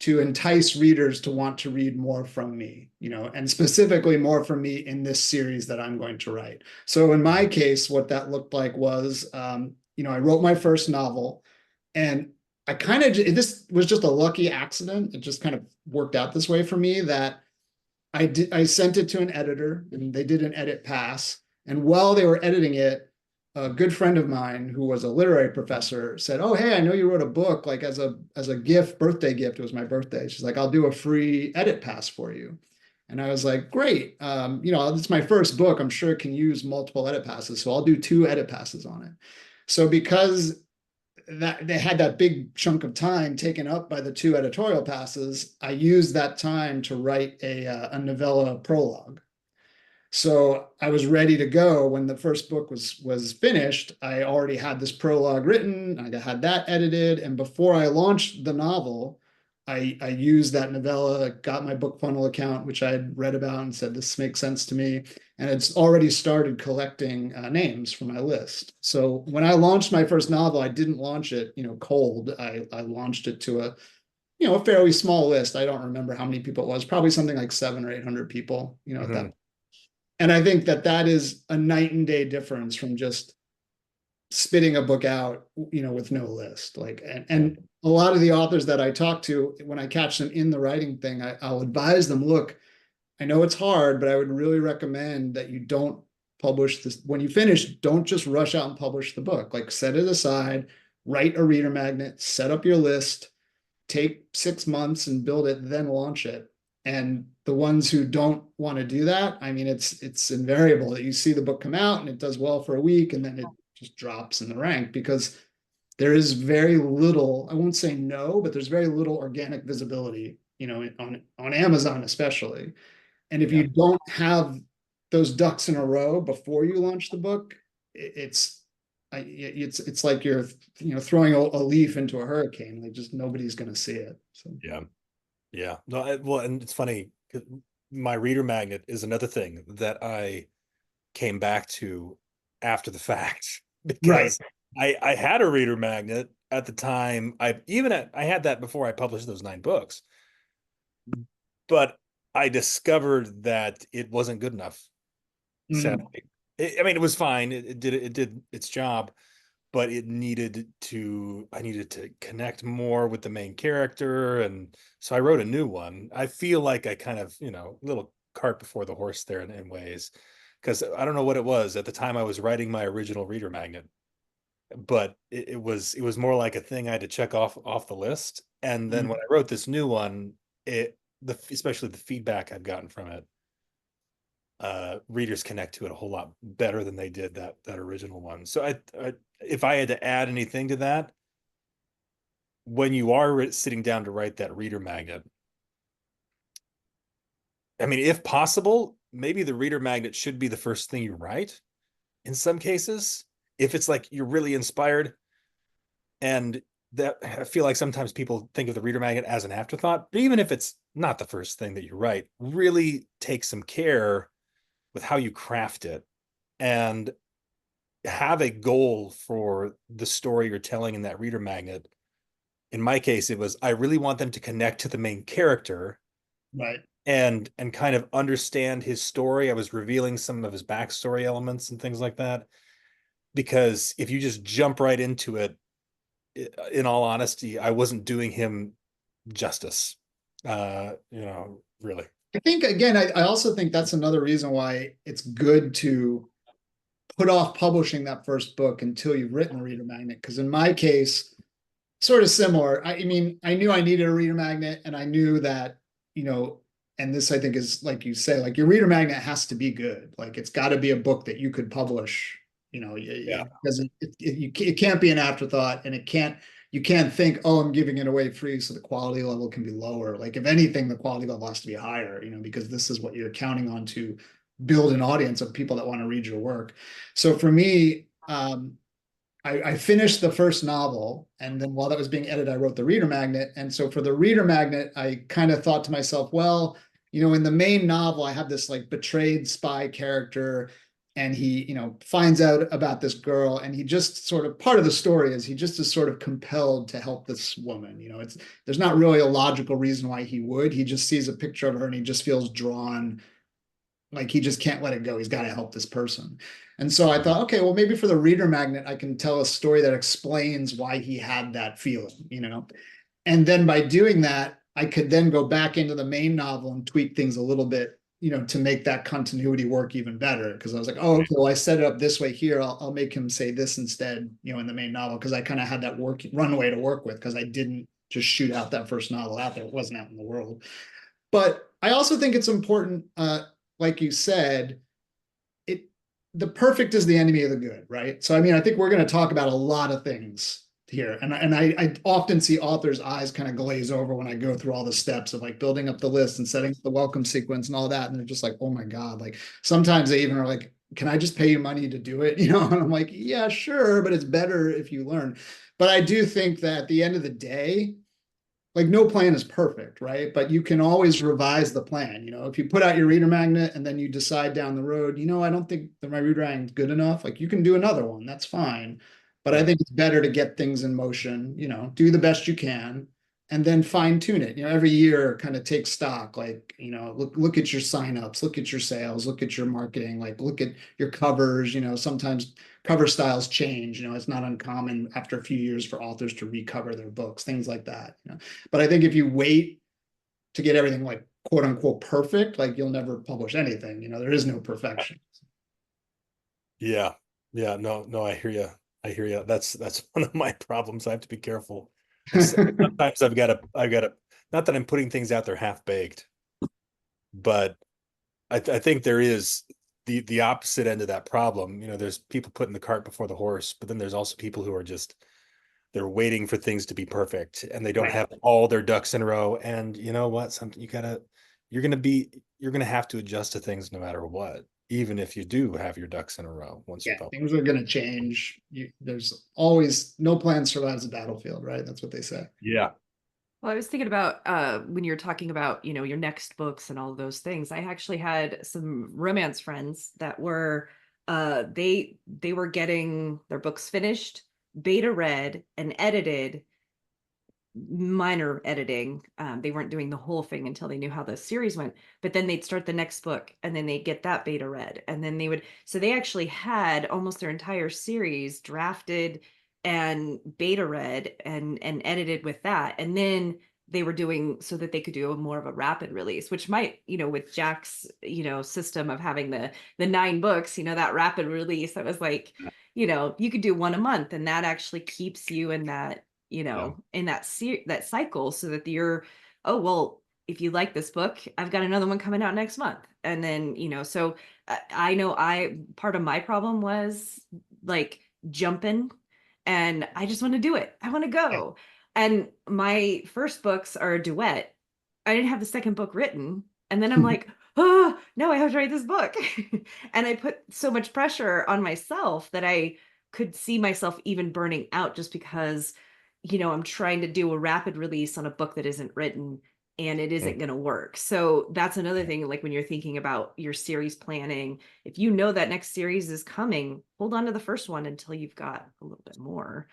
[SPEAKER 2] to entice readers to want to read more from me, and specifically more from me in this series that I'm going to write. So in my case, what that looked like was, I wrote my first novel, and this was just a lucky accident. It just kind of worked out this way for me, that I sent it to an editor, and they did an edit pass. And while they were editing it, a good friend of mine who was a literary professor said, "Oh, hey, I know you wrote a book, like as a gift, birthday gift." It was my birthday. She's like, "I'll do a free edit pass for you." And I was like, "Great. It's my first book. I'm sure it can use multiple edit passes. So I'll do 2 edit passes on it." So because that they had that big chunk of time taken up by the 2 editorial passes, I used that time to write a novella prologue. So I was ready to go when the first book was finished. I already had this prologue written. I had that edited, and before I launched the novel, I used that novella, got my BookFunnel account, which I had read about and said, this makes sense to me. And it's already started collecting names for my list. So when I launched my first novel, I didn't launch it, cold. I launched it to a fairly small list. I don't remember how many people it was, probably something like 700 or 800 people, at that. And I think that is a night and day difference from just spitting a book out, with no list. And a lot of the authors that I talk to, when I catch them in the writing thing, I'll advise them, look, I know it's hard, but I would really recommend that you don't publish this. When you finish, don't just rush out and publish the book. Like, set it aside, write a reader magnet, set up your list, take 6 months and build it, then launch it. And the ones who don't want to do that, I mean, it's invariable that you see the book come out and it does well for a week, and then it just drops in the rank, because there is very little, I won't say no, but there's very little organic visibility, on Amazon especially. And if you don't have those ducks in a row before you launch the book, it's like you're throwing a leaf into a hurricane. Like, just nobody's going to see it. So
[SPEAKER 4] yeah. No, well, and it's funny, my reader magnet is another thing that I came back to after the fact, because I had a reader magnet at the time. I had that before I published those 9 books, but I discovered that it wasn't good enough. Sadly, I mean, it was fine. It did its job, but I needed to connect more with the main character. And so I wrote a new one. I feel like I kind of, a little cart before the horse there in ways, because I don't know what it was at the time I was writing my original reader magnet, but it was more like a thing I had to check off the list. And then when I wrote this new one, especially the feedback I've gotten from it, readers connect to it a whole lot better than they did that original one. So if I had to add anything to that, when you are sitting down to write that reader magnet, I mean, if possible, maybe the reader magnet should be the first thing you write in some cases, if it's like you're really inspired. And that, I feel like sometimes people think of the reader magnet as an afterthought, but even if it's not the first thing that you write, really take some care with how you craft it, and have a goal for the story you're telling in that reader magnet. In my case, it was, I really want them to connect to the main character,
[SPEAKER 2] right,
[SPEAKER 4] and kind of understand his story. I was revealing some of his backstory elements and things like that, because if you just jump right into it, in all honesty, I wasn't doing him justice. Really.
[SPEAKER 2] I think, again, I also think that's another reason why it's good to put off publishing that first book until you've written a reader magnet. Because in my case, sort of similar. I mean, I knew I needed a reader magnet, and I knew that, and this, I think, is like you say, like, your reader magnet has to be good. Like, it's got to be a book that you could publish, because it can't be an afterthought, and you can't think, oh, I'm giving it away free, so the quality level can be lower. Like, if anything, the quality level has to be higher, because this is what you're counting on to build an audience of people that want to read your work. So for me, I finished the first novel, and then while that was being edited, I wrote the reader magnet. And so for the reader magnet, I kind of thought to myself, well, in the main novel, I have this like betrayed spy character, and he, finds out about this girl, and he just sort of, part of the story is he just is sort of compelled to help this woman. There's not really a logical reason why he would. He just sees a picture of her and he just feels drawn, like he just can't let it go. He's got to help this person. And so I thought, okay, well, maybe for the reader magnet, I can tell a story that explains why he had that feeling. And then by doing that, I could then go back into the main novel and tweak things a little bit, to make that continuity work even better. Because I was like, oh, okay, well, I set it up this way here. I'll make him say this instead, in the main novel, because I kind of had that runway to work with, because I didn't just shoot out that first novel out there. It wasn't out in the world. But I also think it's important, like you said, the perfect is the enemy of the good, right? So, I think we're going to talk about a lot of things here. And I often see authors' eyes kind of glaze over when I go through all the steps of like building up the list and setting up the welcome sequence and all that. And they're just like, oh my God. Like sometimes they even are like, can I just pay you money to do it? And I'm like, yeah, sure. But it's better if you learn. But I do think that at the end of the day, like no plan is perfect, right? But you can always revise the plan. If you put out your reader magnet and then you decide down the road, I don't think that my reader magnet is good enough. Like you can do another one. That's fine. But I think it's better to get things in motion, do the best you can, and then fine tune it. Every year kind of take stock, like, look at your signups, look at your sales, look at your marketing, like look at your covers. Sometimes cover styles change. It's not uncommon after a few years for authors to recover their books, things like that. But I think if you wait to get everything like quote unquote perfect, like you'll never publish anything. There is no perfection.
[SPEAKER 4] Yeah. No, I hear you. That's one of my problems. I have to be careful. Sometimes I've got to, not that I'm putting things out there half baked, but I think there is the opposite end of that problem. There's people putting the cart before the horse, but then there's also people who are they're waiting for things to be perfect and they don't have all their ducks in a row. And you know what? You're going to have to adjust to things no matter what, even if you do have your ducks in a row.
[SPEAKER 2] Things are going to change. There's always no plan survives a battlefield, right? That's what they say.
[SPEAKER 4] Yeah.
[SPEAKER 1] Well, I was thinking about when you're talking about, your next books and all of those things. I actually had some romance friends that were they were getting their books finished, beta read, and edited, minor editing. They weren't doing the whole thing until they knew how the series went, but then they'd start the next book and then they'd get that beta read, and then so they actually had almost their entire series drafted and beta read and edited with that. And then they were doing so that they could do more of a rapid release, which might, with Jack's, system of having the 9 books, that rapid release, that was like, you could do one a month, and that actually keeps you in that, in that cycle, so that you're, oh, well, if you like this book, I've got another one coming out next month. And then, so I know part of my problem was like jumping, and I just want to do it. I want to go. And my first books are a duet. I didn't have the second book written. And then I'm like, oh, no, I have to write this book. And I put so much pressure on myself that I could see myself even burning out, just because I'm trying to do a rapid release on a book that isn't written, and it isn't going to work. So that's another thing, like when you're thinking about your series planning, if you know that next series is coming, hold on to the first one until you've got a little bit more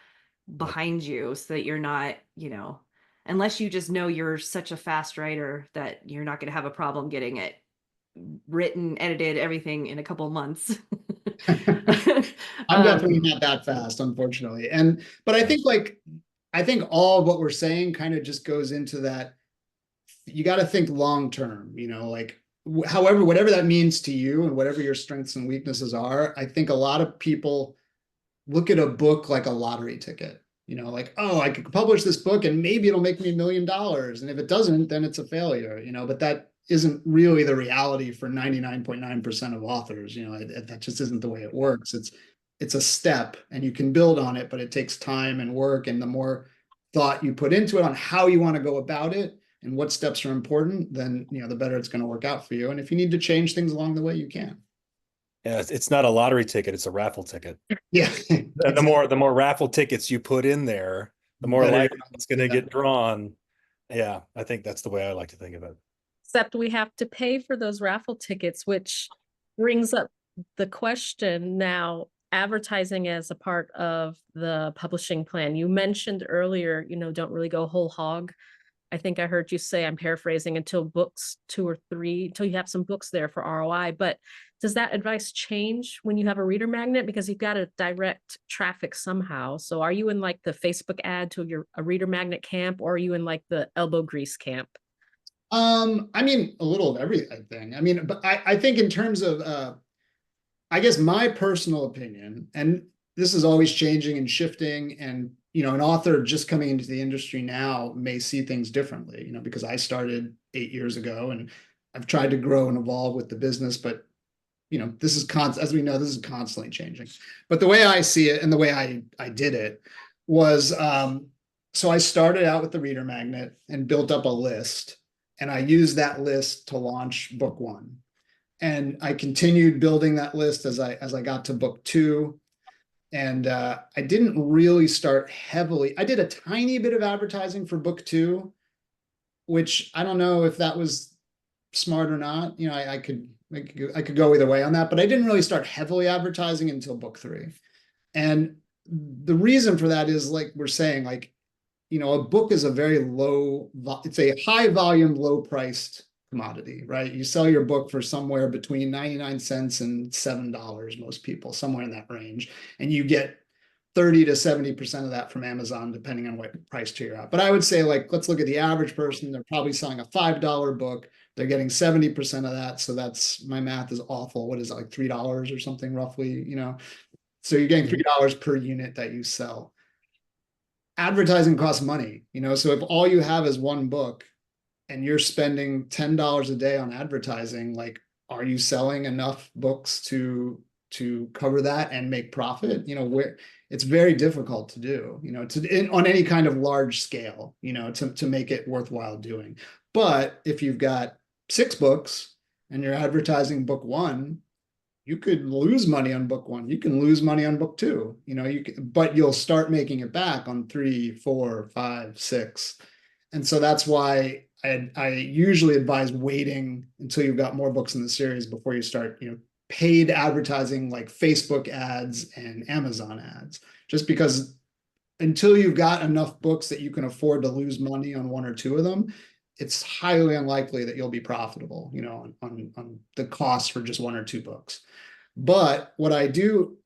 [SPEAKER 1] behind you, so that you're not, unless you just know you're such a fast writer that you're not going to have a problem getting it written, edited, everything in a couple of months.
[SPEAKER 2] I'm definitely not that fast, unfortunately. But I think all of what we're saying kind of just goes into that. You got to think long term, like however, whatever that means to you and whatever your strengths and weaknesses are. I think a lot of people look at a book like a lottery ticket, like, oh, I could publish this book and maybe it'll make me $1 million. And if it doesn't, then it's a failure, but that isn't really the reality for 99.9% of authors. That just isn't the way it works. It's a step, and you can build on it, but it takes time and work. And the more thought you put into it on how you want to go about it and what steps are important, then, the better it's going to work out for you. And if you need to change things along the way, you can.
[SPEAKER 4] Yeah, it's not a lottery ticket, it's a raffle ticket.
[SPEAKER 2] Yeah.
[SPEAKER 4] The more raffle tickets you put in there, the more likely it's going to get drawn. Yeah, I think that's the way I like to think of it.
[SPEAKER 3] Except we have to pay for those raffle tickets, which brings up the question now, advertising as a part of the publishing plan. You mentioned earlier, don't really go whole hog. I think I heard you say, I'm paraphrasing, until books 2 or 3, until you have some books there for ROI. But does that advice change when you have a reader magnet? Because you've got to direct traffic somehow. So are you in like the Facebook ad to a reader magnet camp, or are you in like the elbow grease camp?
[SPEAKER 2] I mean, a little of everything. I mean, but I think in terms of, I guess my personal opinion, and this is always changing and shifting, and, an author just coming into the industry now may see things differently, because I started 8 years ago and I've tried to grow and evolve with the business, but, this is as we know, this is constantly changing. But the way I see it and the way I did it was, so I started out with the reader magnet and built up a list. And I used that list to launch book 1. And I continued building that list as I got to book 2. And I didn't really start heavily. I did a tiny bit of advertising for book 2, which I don't know if that was smart or not. I could go either way on that, but I didn't really start heavily advertising until book 3. And the reason for that is, like we're saying, like, a book is a very it's a high volume, low priced commodity, right? You sell your book for somewhere between 99 cents and $7, most people, somewhere in that range. And you get 30 to 70% of that from Amazon, depending on what price tier you're at. But I would say, like, let's look at the average person. They're probably selling a $5 book. They're getting 70% of that. So that's, my math is awful. What is it, like $3 or something roughly, So you're getting $3 per unit that you sell. Advertising costs money, so if all you have is one book and you're spending $10 a day on advertising, like, are you selling enough books to cover that and make profit? Where it's very difficult to do, on any kind of large scale, to make it worthwhile doing. But if you've got 6 books and you're advertising book 1, you could lose money on book 1. You can lose money on book 2, but you'll start making it back on 3, 4, 5, 6. And so that's why I usually advise waiting until you've got more books in the series before you start, paid advertising like Facebook ads and Amazon ads, just because until you've got enough books that you can afford to lose money on 1 or 2 of them, it's highly unlikely that you'll be profitable, on the cost for just 1 or 2 books. But what I do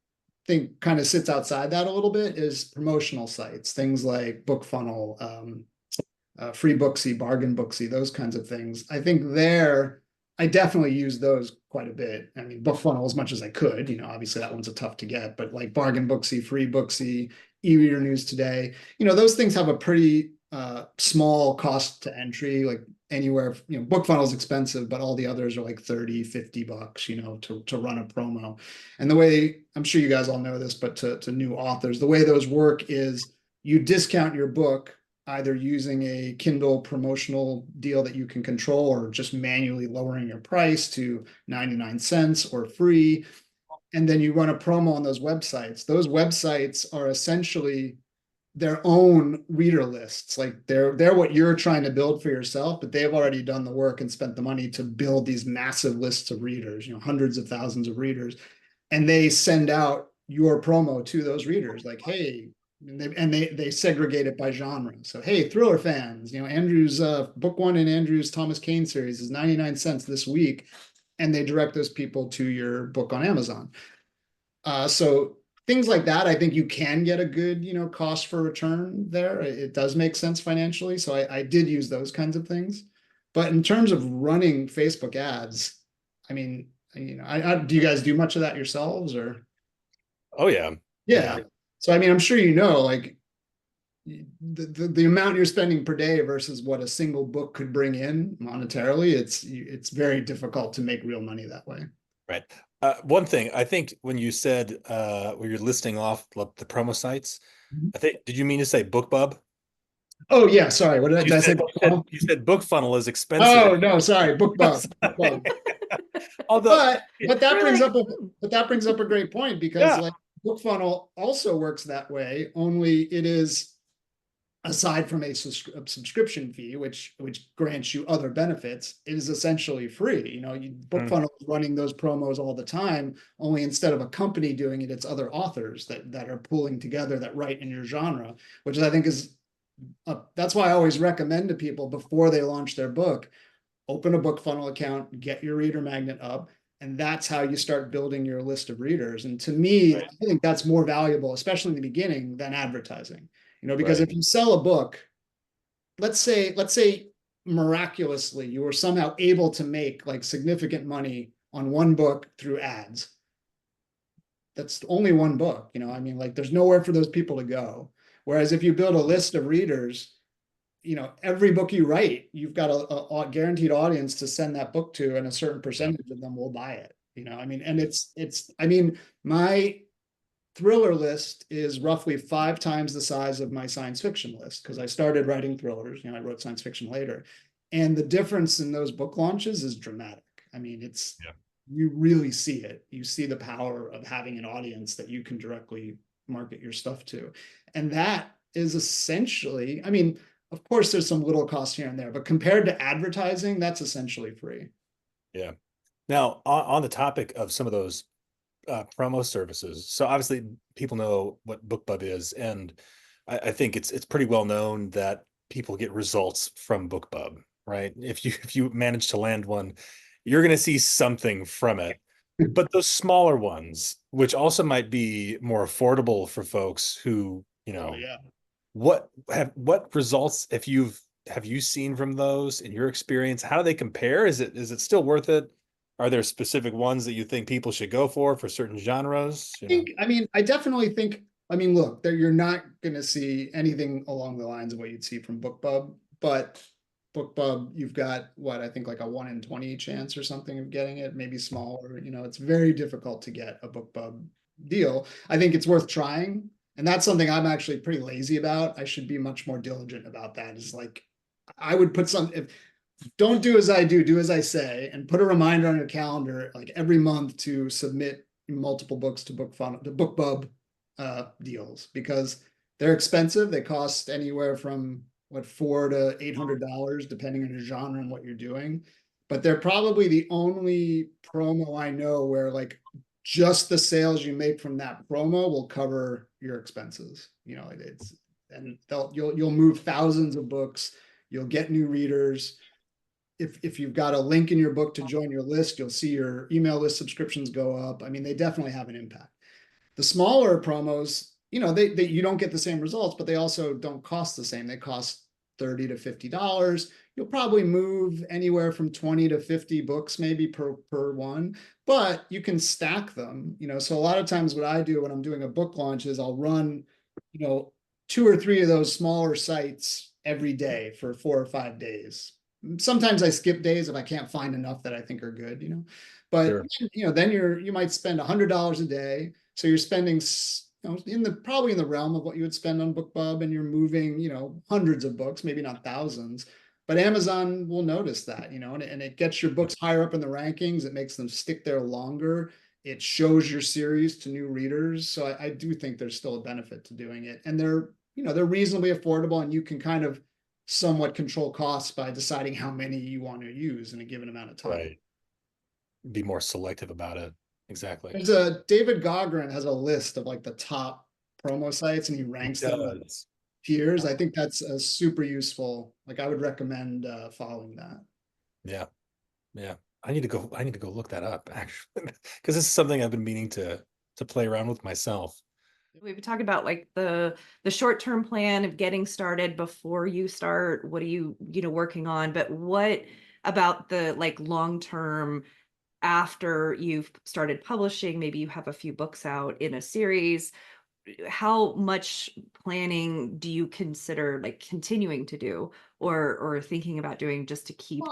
[SPEAKER 2] think kind of sits outside that a little bit is promotional sites, things like BookFunnel, Free Booksy, Bargain Booksy, those kinds of things. I think I definitely use those quite a bit. I mean, BookFunnel as much as I could, obviously that one's a tough to get, but like Bargain Booksy, Free Booksy, eReader News Today, those things have a pretty small cost to entry, like anywhere, BookFunnel is expensive, but all the others are like $30-$50, to run a promo. And the way, I'm sure you guys all know this, but to new authors, the way those work is you discount your book either using a Kindle promotional deal that you can control, or just manually lowering your price to 99 cents or free. And then you run a promo on those websites. Those websites are essentially their own reader lists. Like they're what you're trying to build for yourself, but they've already done the work and spent the money to build these massive lists of readers, hundreds of thousands of readers. And they send out your promo to those readers, like, hey, and they segregate it by genre. So, hey, thriller fans, Andrew's book 1 in Andrew's Thomas Kane series is 99 cents this week. And they direct those people to your book on Amazon. So things like that, I think you can get a good, cost for return there. It does make sense financially. So I did use those kinds of things. But in terms of running Facebook ads, I mean, do you guys do much of that yourselves, or?
[SPEAKER 4] Oh yeah.
[SPEAKER 2] Yeah. So, I mean, I'm sure like the amount you're spending per day versus what a single book could bring in monetarily, it's very difficult to make real money that way.
[SPEAKER 4] Right. One thing, I think when you said where you're listing off the promo sites, I think, did you mean to say BookBub?
[SPEAKER 2] Oh yeah, sorry. What did I say?
[SPEAKER 4] You said BookFunnel is expensive.
[SPEAKER 2] Oh no, sorry, BookBub.
[SPEAKER 4] Although,
[SPEAKER 2] but that brings up a great point, because like BookFunnel also works that way. Only it is aside from a subscription fee, which grants you other benefits, is essentially free. You know, BookFunnel is running those promos all the time, only instead of a company doing it, it's other authors that are pulling together that write in your genre, which I think is, that's why I always recommend to people before they launch their book, open a BookFunnel account, get your reader magnet up, and that's how you start building your list of readers. And to me, I think that's more valuable, especially in the beginning, than advertising. You know, because if you sell a book, let's say miraculously you were somehow able to make like significant money on one book through ads. That's only one book, you know, I mean, like there's nowhere for those people to go. Whereas if you build a list of readers, you know, every book you write, you've got a guaranteed audience to send that book to, and a certain percentage of them will buy it, you know, I mean, and I mean, my thriller list is roughly 5 times the size of my science fiction list, because I started writing thrillers, you know, I wrote science fiction later. And the difference in those book launches is dramatic. I mean, you really see it. You see the power of having an audience that you can directly market your stuff to. And that is essentially, I mean, of course, there's some little cost here and there, but compared to advertising, that's essentially free.
[SPEAKER 4] Yeah. Now, on the topic of some of those promo services, so obviously people know what BookBub is, and I think it's pretty well known that people get results from BookBub, right? If you manage to land one, you're going to see something from it. But those smaller ones, which also might be more affordable for folks who, you know, what results have you seen from those in your experience? How do they compare? Is it still worth it? Are there specific ones that you think people should go for certain genres?
[SPEAKER 2] I definitely think, I mean, look, you're not going to see anything along the lines of what you'd see from BookBub, but BookBub, you've got what I think like a 1 in 20 chance or something of getting it, maybe smaller. You know, it's very difficult to get a BookBub deal. I think it's worth trying. And that's something I'm actually pretty lazy about. I should be much more diligent about that. Is like, I would put don't do as I do as I say, and put a reminder on your calendar like every month to submit multiple books to BookBub deals, because they're expensive. They cost anywhere from $400 to $800 depending on your genre and what you're doing. But they're probably the only promo I know where like just the sales you make from that promo will cover your expenses. You know, you'll move thousands of books. You'll get new readers. If you've got a link in your book to join your list, you'll see your email list subscriptions go up. I mean, they definitely have an impact. The smaller promos, you know, you don't get the same results, but they also don't cost the same. They cost $30 to $50. You'll probably move anywhere from 20 to 50 books maybe per one, but you can stack them, you know. So a lot of times what I do when I'm doing a book launch is I'll run, you know, 2 or 3 of those smaller sites every day for 4 or 5 days. Sometimes I skip days if I can't find enough that I think are good, you know. But you know, then you might spend $100 a day. So you're spending, you know, probably in the realm of what you would spend on BookBub, and you're moving, you know, hundreds of books, maybe not thousands. But Amazon will notice that, you know, and it gets your books higher up in the rankings. It makes them stick there longer. It shows your series to new readers. So I do think there's still a benefit to doing it. And they're reasonably affordable, and you can kind of somewhat control costs by deciding how many you want to use in a given amount of time.
[SPEAKER 4] Right. Be more selective about it. Exactly.
[SPEAKER 2] There's David Gaughran has a list of like the top promo sites, and he ranks them in tiers. I think that's a super useful. Like I would recommend following that.
[SPEAKER 4] Yeah. I need to go look that up actually, because this is something I've been meaning to play around with myself.
[SPEAKER 1] We've been talking about like the short-term plan of getting started before you start. What are you working on? But what about the like long-term, after you've started publishing, maybe you have a few books out in a series? How much planning do you consider like continuing to do or thinking about doing just to keep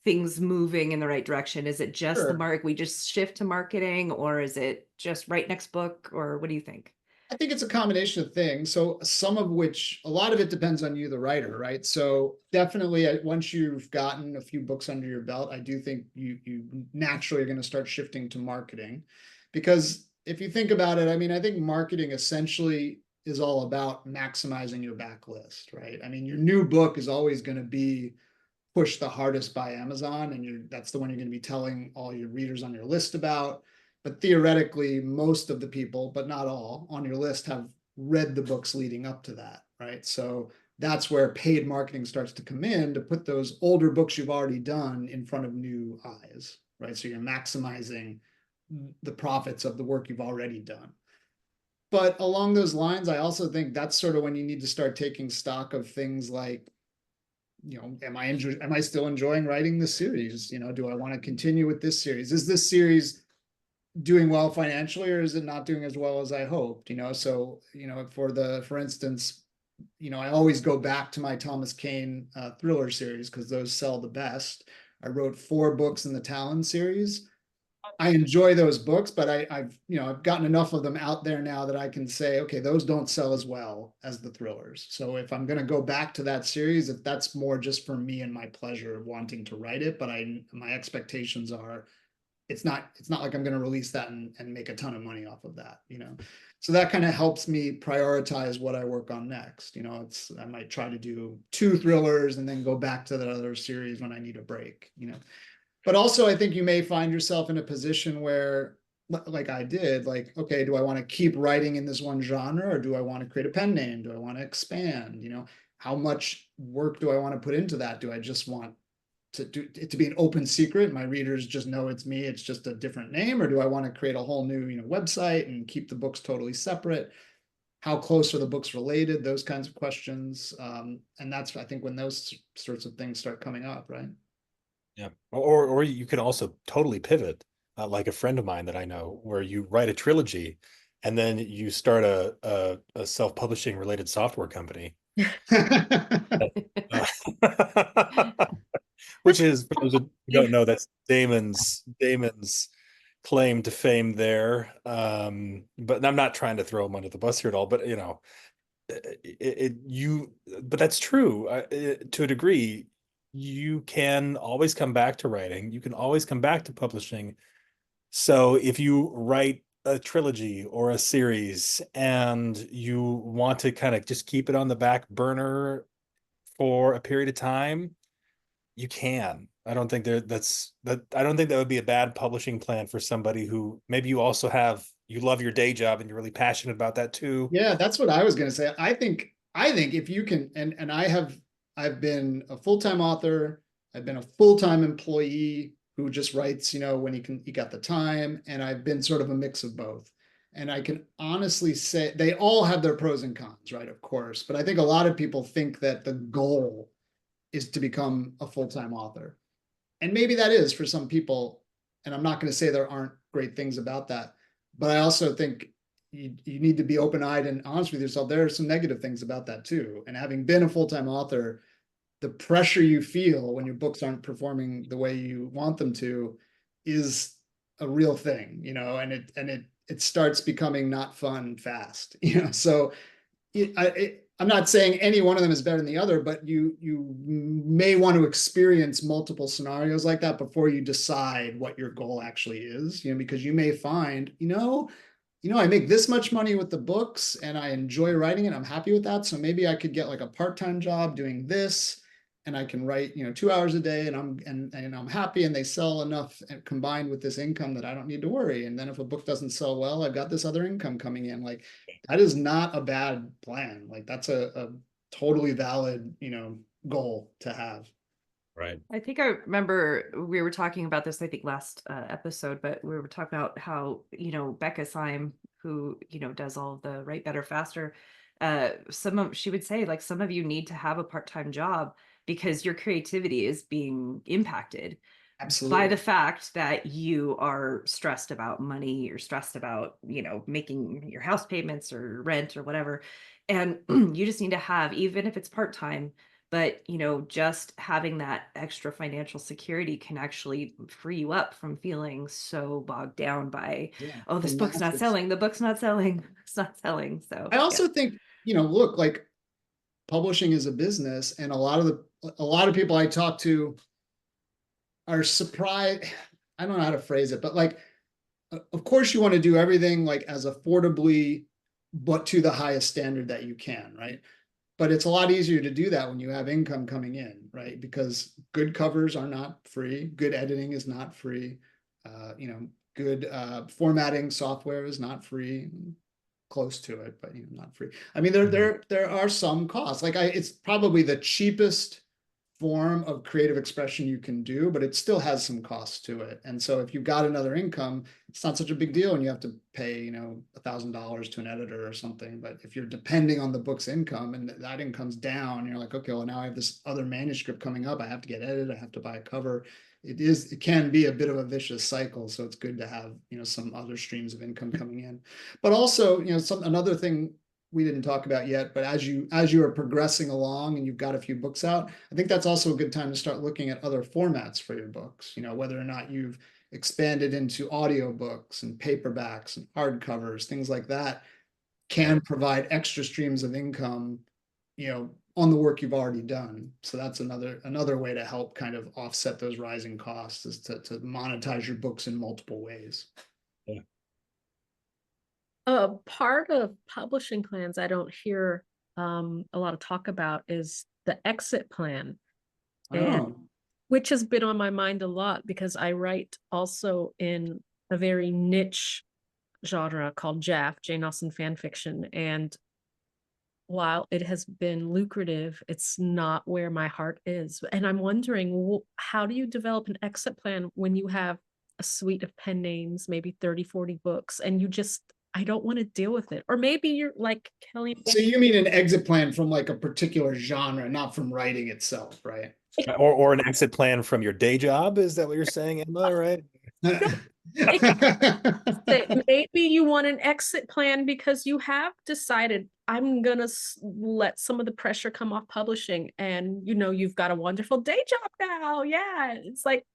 [SPEAKER 1] things moving in the right direction? Is it just we just shift to marketing, or is it just write next book, or what do you think?
[SPEAKER 2] I think it's a combination of things. So a lot of it depends on you, the writer, right? So definitely once you've gotten a few books under your belt, I do think you naturally are going to start shifting to marketing, because if you think about it, I mean, I think marketing essentially is all about maximizing your backlist, right? I mean, your new book is always going to be pushed the hardest by Amazon, and that's the one you're going to be telling all your readers on your list about. But theoretically, most of the people, but not all, on your list have read the books leading up to that, right? So that's where paid marketing starts to come in, to put those older books you've already done in front of new eyes, right? So you're maximizing the profits of the work you've already done. But along those lines, I also think that's sort of when you need to start taking stock of things like, am I still enjoying writing this series? Do I want to continue with this series? Is this series doing well financially, or is it not doing as well as I hoped? So, for instance, I always go back to my Thomas Kane thriller series because those sell the best. I wrote 4 books in the Talon series. I enjoy those books, but I've gotten enough of them out there now that I can say, okay, those don't sell as well as the thrillers. So if I'm going to go back to that series, if that's more just for me and my pleasure of wanting to write it, but my expectations are, it's not like I'm going to release that and make a ton of money off of that, So that kind of helps me prioritize what I work on next. I might try to do 2 thrillers and then go back to that other series when I need a break, But also, I think you may find yourself in a position where, like I did, okay, do I want to keep writing in this one genre, or do I want to create a pen name? Do I want to expand? How much work do I want to put into that? Do I just want it to be an open secret? My readers just know it's me. It's just a different name, or do I want to create a whole new, website and keep the books totally separate? How close are the books related? Those kinds of questions. And that's, I think, when those sorts of things start coming up, right?
[SPEAKER 4] Yeah. Or you can also totally pivot, like a friend of mine that I know, where you write a trilogy and then you start a self-publishing related software company. Which is, for those who don't know, that's Damon's claim to fame there. But I'm not trying to throw him under the bus here at all, but but that's true. To a degree, you can always come back to writing. You can always come back to publishing. So if you write a trilogy or a series and you want to kind of just keep it on the back burner for a period of time, you can. I don't think I don't think that would be a bad publishing plan for somebody who maybe you love your day job and you're really passionate about that too.
[SPEAKER 2] Yeah, that's what I was going to say. I think if you can, and I've been a full-time author, I've been a full-time employee who just writes, when he got the time, and I've been sort of a mix of both. And I can honestly say they all have their pros and cons, right? Of course. But I think a lot of people think that the goal is to become a full-time author. And maybe that is for some people. And I'm not going to say there aren't great things about that. But I also think you need to be open-eyed and honest with yourself. There are some negative things about that too. And having been a full-time author, the pressure you feel when your books aren't performing the way you want them to is a real thing, and it starts becoming not fun fast, So I'm not saying any one of them is better than the other, but you may want to experience multiple scenarios like that before you decide what your goal actually is, because you may find, I make this much money with the books and I enjoy writing it. I'm happy with that. So maybe I could get like a part-time job doing this, and I can write, 2 hours a day, and I'm happy, and they sell enough combined with this income that I don't need to worry. And then if a book doesn't sell well, I've got this other income coming in. Like, that is not a bad plan. Like, that's a totally valid, goal to have.
[SPEAKER 4] Right.
[SPEAKER 1] I think I remember we were talking about this, I think last episode, but we were talking about how, Becca Syme, who, does all of the Write Better Faster, she would say, like, some of you need to have a part-time job because your creativity is being impacted.
[SPEAKER 2] Absolutely.
[SPEAKER 1] By the fact that you are stressed about money, you're stressed about, making your house payments or rent or whatever. And you just need to have, even if it's part-time, but, just having that extra financial security can actually free you up from feeling so bogged down by, oh, this book's not selling, the book's not selling, it's not selling. So
[SPEAKER 2] I also think, look, like, publishing is a business, and a lot of people I talk to are surprised. I don't know how to phrase it, but like, of course you want to do everything like as affordably but to the highest standard that you can, right? But it's a lot easier to do that when you have income coming in, right? Because good covers are not free. Good editing is not free. Good formatting software is not free. Close to it, but not free. I mean, there are some costs. Like it's probably the cheapest form of creative expression you can do, but it still has some costs to it. And so if you've got another income, it's not such a big deal and you have to pay, $1,000 to an editor or something. But if you're depending on the book's income and that income's down, you're like, okay, well, now I have this other manuscript coming up. I have to get edited. I have to buy a cover. It can be a bit of a vicious cycle. So it's good to have, some other streams of income coming in. But also, another thing we didn't talk about yet, but as you are progressing along and you've got a few books out, I think that's also a good time to start looking at other formats for your books, whether or not you've expanded into audiobooks and paperbacks and hardcovers, things like that can provide extra streams of income, on the work you've already done. So that's another way to help kind of offset those rising costs, is to monetize your books in multiple ways.
[SPEAKER 4] Yeah.
[SPEAKER 3] Part of publishing plans I don't hear a lot of talk about is the exit plan, and which has been on my mind a lot because I write also in a very niche genre called JAF, Jane Austen fan fiction, and while it has been lucrative, it's not where my heart is. And I'm wondering, how do you develop an exit plan when you have a suite of pen names, maybe 30, 40 books, and I don't want to deal with it. Or maybe you're like Kelli.
[SPEAKER 2] So you mean an exit plan from like a particular genre, not from writing itself, right?
[SPEAKER 4] Or an exit plan from your day job. Is that what you're saying, Emma? Right?
[SPEAKER 3] Maybe you want an exit plan because you have decided, I'm gonna let some of the pressure come off publishing, and you've got a wonderful day job now. Yeah, it's like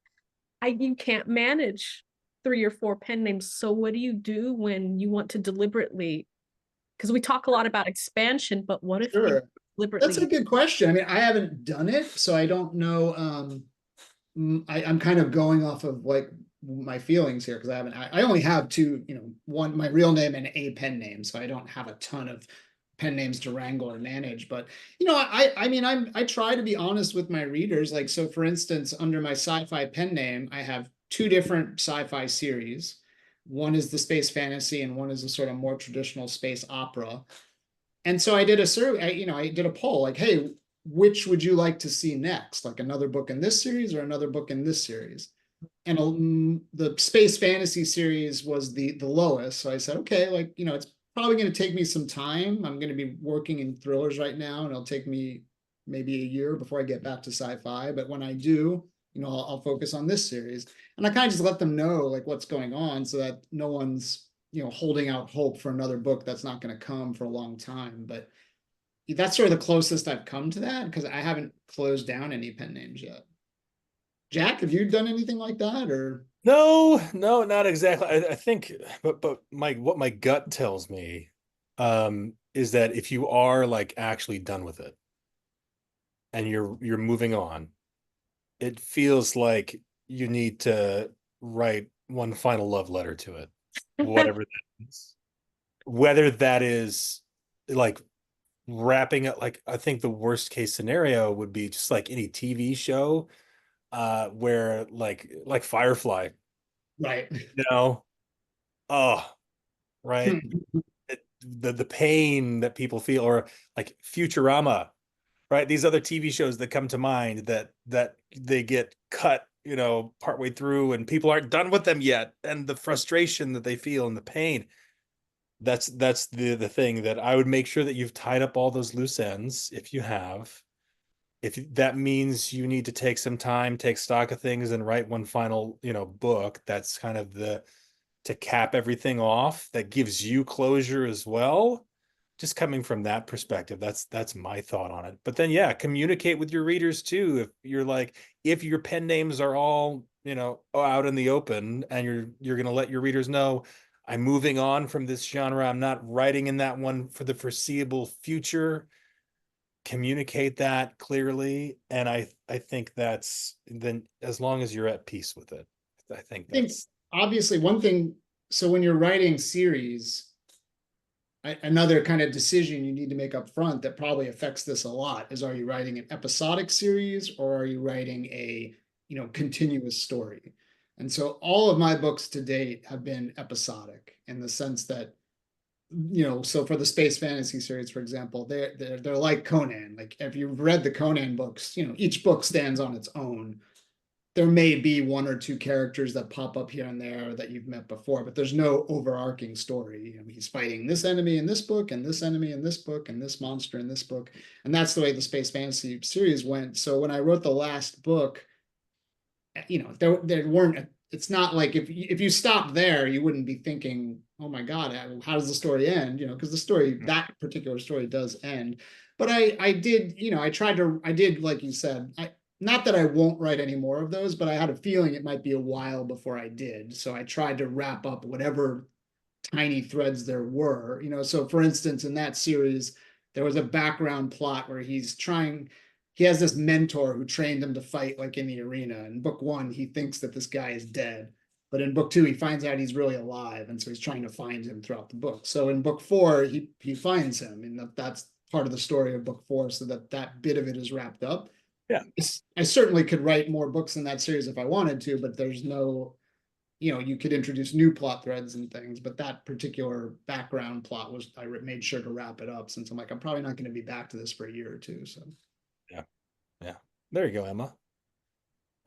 [SPEAKER 3] you can't manage 3 or 4 pen names. So what do you do when you want to deliberately? Because we talk a lot about expansion, but what if you deliberately?
[SPEAKER 2] That's a good question. I mean, I haven't done it, so I don't know. I'm kind of going off of like my feelings here, because I only have 2, one, my real name and a pen name, so I don't have a ton of pen names to wrangle or manage. But I try to be honest with my readers. Like, so for instance, under my sci-fi pen name, I have 2 different sci-fi series. One is the space fantasy and one is a sort of more traditional space opera. And so I did a survey, I did a poll like, hey, which would you like to see next? Like another book in this series or another book in this series? And the space fantasy series was the lowest. So I said, okay, like, it's probably going to take me some time. I'm going to be working in thrillers right now, and it'll take me maybe a year before I get back to sci-fi. But when I do, I'll focus on this series. And I kind of just let them know like what's going on, so that no one's, holding out hope for another book that's not going to come for a long time. But that's sort of the closest I've come to that, because I haven't closed down any pen names yet. Jack, have you done anything like that? Or
[SPEAKER 4] No, not exactly. I think, but what my gut tells me is that if you are like actually done with it and you're moving on, it feels like you need to write one final love letter to it, whatever that is. Whether that is like wrapping up, like I think the worst case scenario would be just like any TV show where like Firefly,
[SPEAKER 2] right.
[SPEAKER 4] Oh, right. The pain that people feel, or like Futurama, right? These other TV shows that come to mind that they get cut, partway through and people aren't done with them yet, and the frustration that they feel and the pain. That's the thing that I would make sure that you've tied up all those loose ends. If you have, if that means you need to take some time, take stock of things and write one final, book, that's kind of to cap everything off, that gives you closure as well. Just coming from that perspective, that's my thought on it. But then communicate with your readers too. If your pen names are all, out in the open, and you're going to let your readers know, I'm moving on from this genre, I'm not writing in that one for the foreseeable future, communicate that clearly. And I think that's, then as long as you're at peace with it, I think that's
[SPEAKER 2] obviously one thing. So when you're writing series, another kind of decision you need to make up front that probably affects this a lot is, are you writing an episodic series or are you writing a, continuous story? And so all of my books to date have been episodic in the sense that, so for the space fantasy series, for example, they're like Conan. Like if you've read the Conan books, each book stands on its own. There may be one or two characters that pop up here and there that you've met before, but there's no overarching story. He's fighting this enemy in this book and this enemy in this book and this monster in this book. And that's the way the space fantasy series went. So when I wrote the last book, there weren't, it's not like if you stopped there, you wouldn't be thinking, oh my God, how does the story end? Because the story, that particular story does end. But I did, I did, like you said, not that I won't write any more of those, but I had a feeling it might be a while before I did. So I tried to wrap up whatever tiny threads there were, so for instance, in that series, there was a background plot where he has this mentor who trained him to fight like in the arena. In book 1, he thinks that this guy is dead, but in book 2, he finds out he's really alive. And so he's trying to find him throughout the book. So in book 4, he finds him, and that's part of the story of book 4. So that bit of it is wrapped up.
[SPEAKER 4] Yeah.
[SPEAKER 2] I certainly could write more books in that series if I wanted to, but there's no, you could introduce new plot threads and things, but that particular background plot I made sure to wrap it up, since I'm like, I'm probably not going to be back to this for a year or two. So
[SPEAKER 4] yeah, there you go, Emma.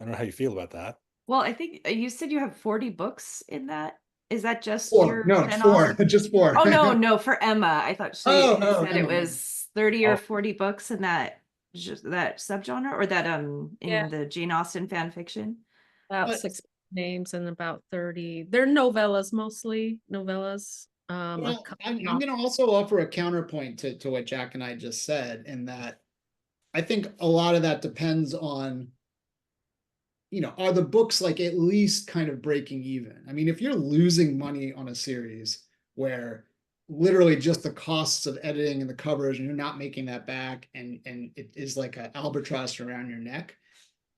[SPEAKER 4] I don't know how you feel about that.
[SPEAKER 1] Well, I think you said you have 40 books in that. Is that just
[SPEAKER 2] 4?
[SPEAKER 1] your
[SPEAKER 2] No, it's
[SPEAKER 1] Pen
[SPEAKER 2] 4.
[SPEAKER 1] Author?
[SPEAKER 2] Just 4.
[SPEAKER 1] Oh no, for Emma. I thought she
[SPEAKER 2] Oh,
[SPEAKER 1] said it
[SPEAKER 2] no.
[SPEAKER 1] was 30 or
[SPEAKER 4] Oh.
[SPEAKER 1] 40 books in that subgenre, or that
[SPEAKER 3] Yeah.
[SPEAKER 1] in the Jane Austen fan fiction.
[SPEAKER 3] About
[SPEAKER 2] But-
[SPEAKER 3] 6 names and about 30. They're novellas, mostly novellas.
[SPEAKER 2] Well, I'm going to also offer a counterpoint to what Jack and I just said, in that I think a lot of that depends on, are the books like at least kind of breaking even? I mean, if you're losing money on a series where literally just the costs of editing and the covers, and you're not making that back, and it is like an albatross around your neck,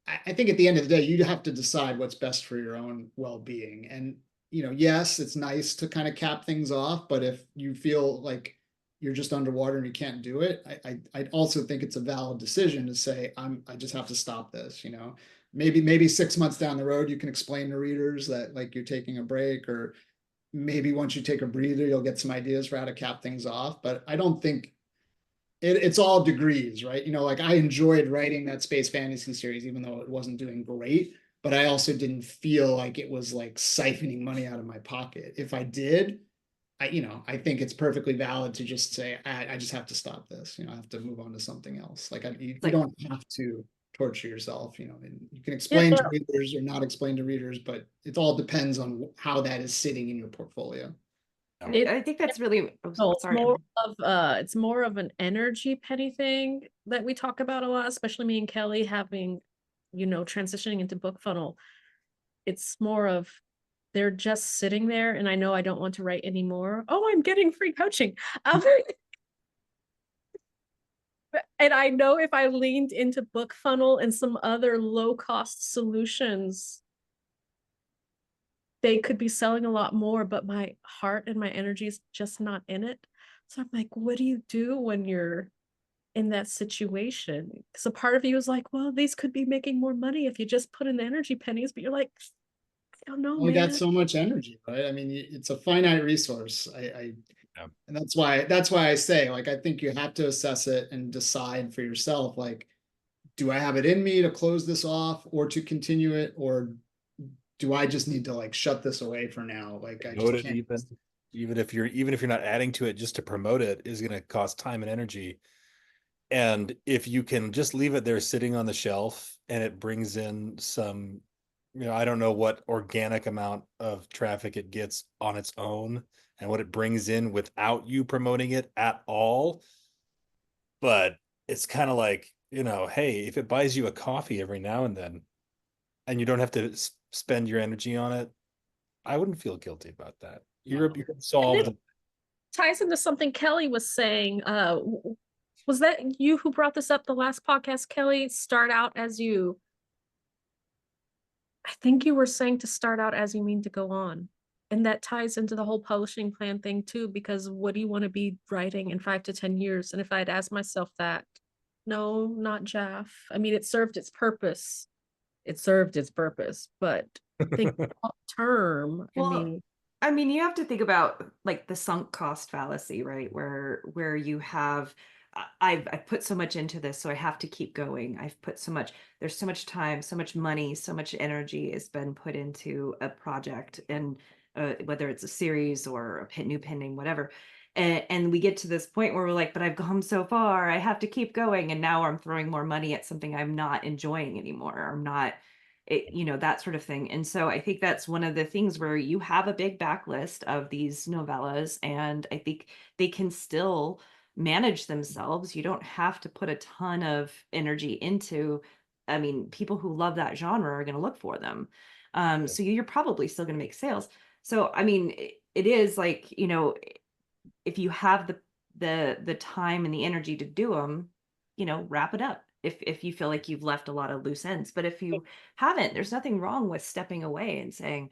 [SPEAKER 2] I think at the end of the day, you have to decide what's best for your own well-being. And, yes, it's nice to kind of cap things off, but if you feel like you're just underwater and you can't do it, I also think it's a valid decision to say, I just have to stop this, maybe 6 months down the road, you can explain to readers that like you're taking a break, or maybe once you take a breather, you'll get some ideas for how to cap things off. But I don't think it's all degrees, right? Like I enjoyed writing that space fantasy series, even though it wasn't doing great, but I also didn't feel like it was like siphoning money out of my pocket. If I did, I think it's perfectly valid to just say, I just have to stop this, I have to move on to something else. Like you don't have to torture yourself, and you can explain to readers or not explain to readers, but it all depends on how that is sitting in your portfolio.
[SPEAKER 1] I think that's really, sorry.
[SPEAKER 3] It's more of an energy penny thing that we talk about a lot, especially me and Kelli having, transitioning into BookFunnel. It's more of, they're just sitting there, and I know I don't want to write anymore. Oh, I'm getting free coaching. And I know if I leaned into BookFunnel and some other low-cost solutions, they could be selling a lot more, but my heart and my energy is just not in it. So I'm like, what do you do when you're in that situation? Because a part of you is like, well, these could be making more money if you just put in the energy pennies, but you're like, I don't know,
[SPEAKER 2] We
[SPEAKER 3] man.
[SPEAKER 2] got so much energy, right? I mean, it's a finite resource. And that's why I say, like, I think you have to assess it and decide for yourself, like, do I have it in me to close this off or to continue it, or do I just need to like shut this away for now? Like I just can't.
[SPEAKER 4] Even if you're not adding to it, just to promote it is going to cost time and energy. And if you can just leave it there sitting on the shelf and it brings in some, I don't know what organic amount of traffic it gets on its own and what it brings in without you promoting it at all. But it's kind of like, hey, if it buys you a coffee every now and then and you don't have to spend your energy on it, I wouldn't feel guilty about that. You're solved.
[SPEAKER 3] Ties into something Kelli was saying. Was that you who brought this up the last podcast, Kelli? I think you were saying to start out as you mean to go on. And that ties into the whole publishing plan thing too, because what do you want to be writing in 5 to 10 years? And if I'd asked myself that, no, not Jaff. I mean, it served its purpose. It served its purpose, but think long term.
[SPEAKER 1] Well, I mean, you have to think about like the sunk cost fallacy, right? Where you have I've put so much into this, so I have to keep going. I've put so much, there's so much time, so much money, so much energy has been put into a project, and whether it's a series or a new pending, whatever. And we get to this point where we're like, but I've come so far, I have to keep going. And now I'm throwing more money at something I'm not enjoying anymore. I'm not, that sort of thing. And so I think that's one of the things where you have a big backlist of these novellas, and I think they can still manage themselves. You don't have to put a ton of energy into, I mean, people who love that genre are going to look for them. So you're probably still going to make sales. So, I mean, it is like, if you have the time and the energy to do them, wrap it up. If you feel like you've left a lot of loose ends, but if you haven't, there's nothing wrong with stepping away and saying,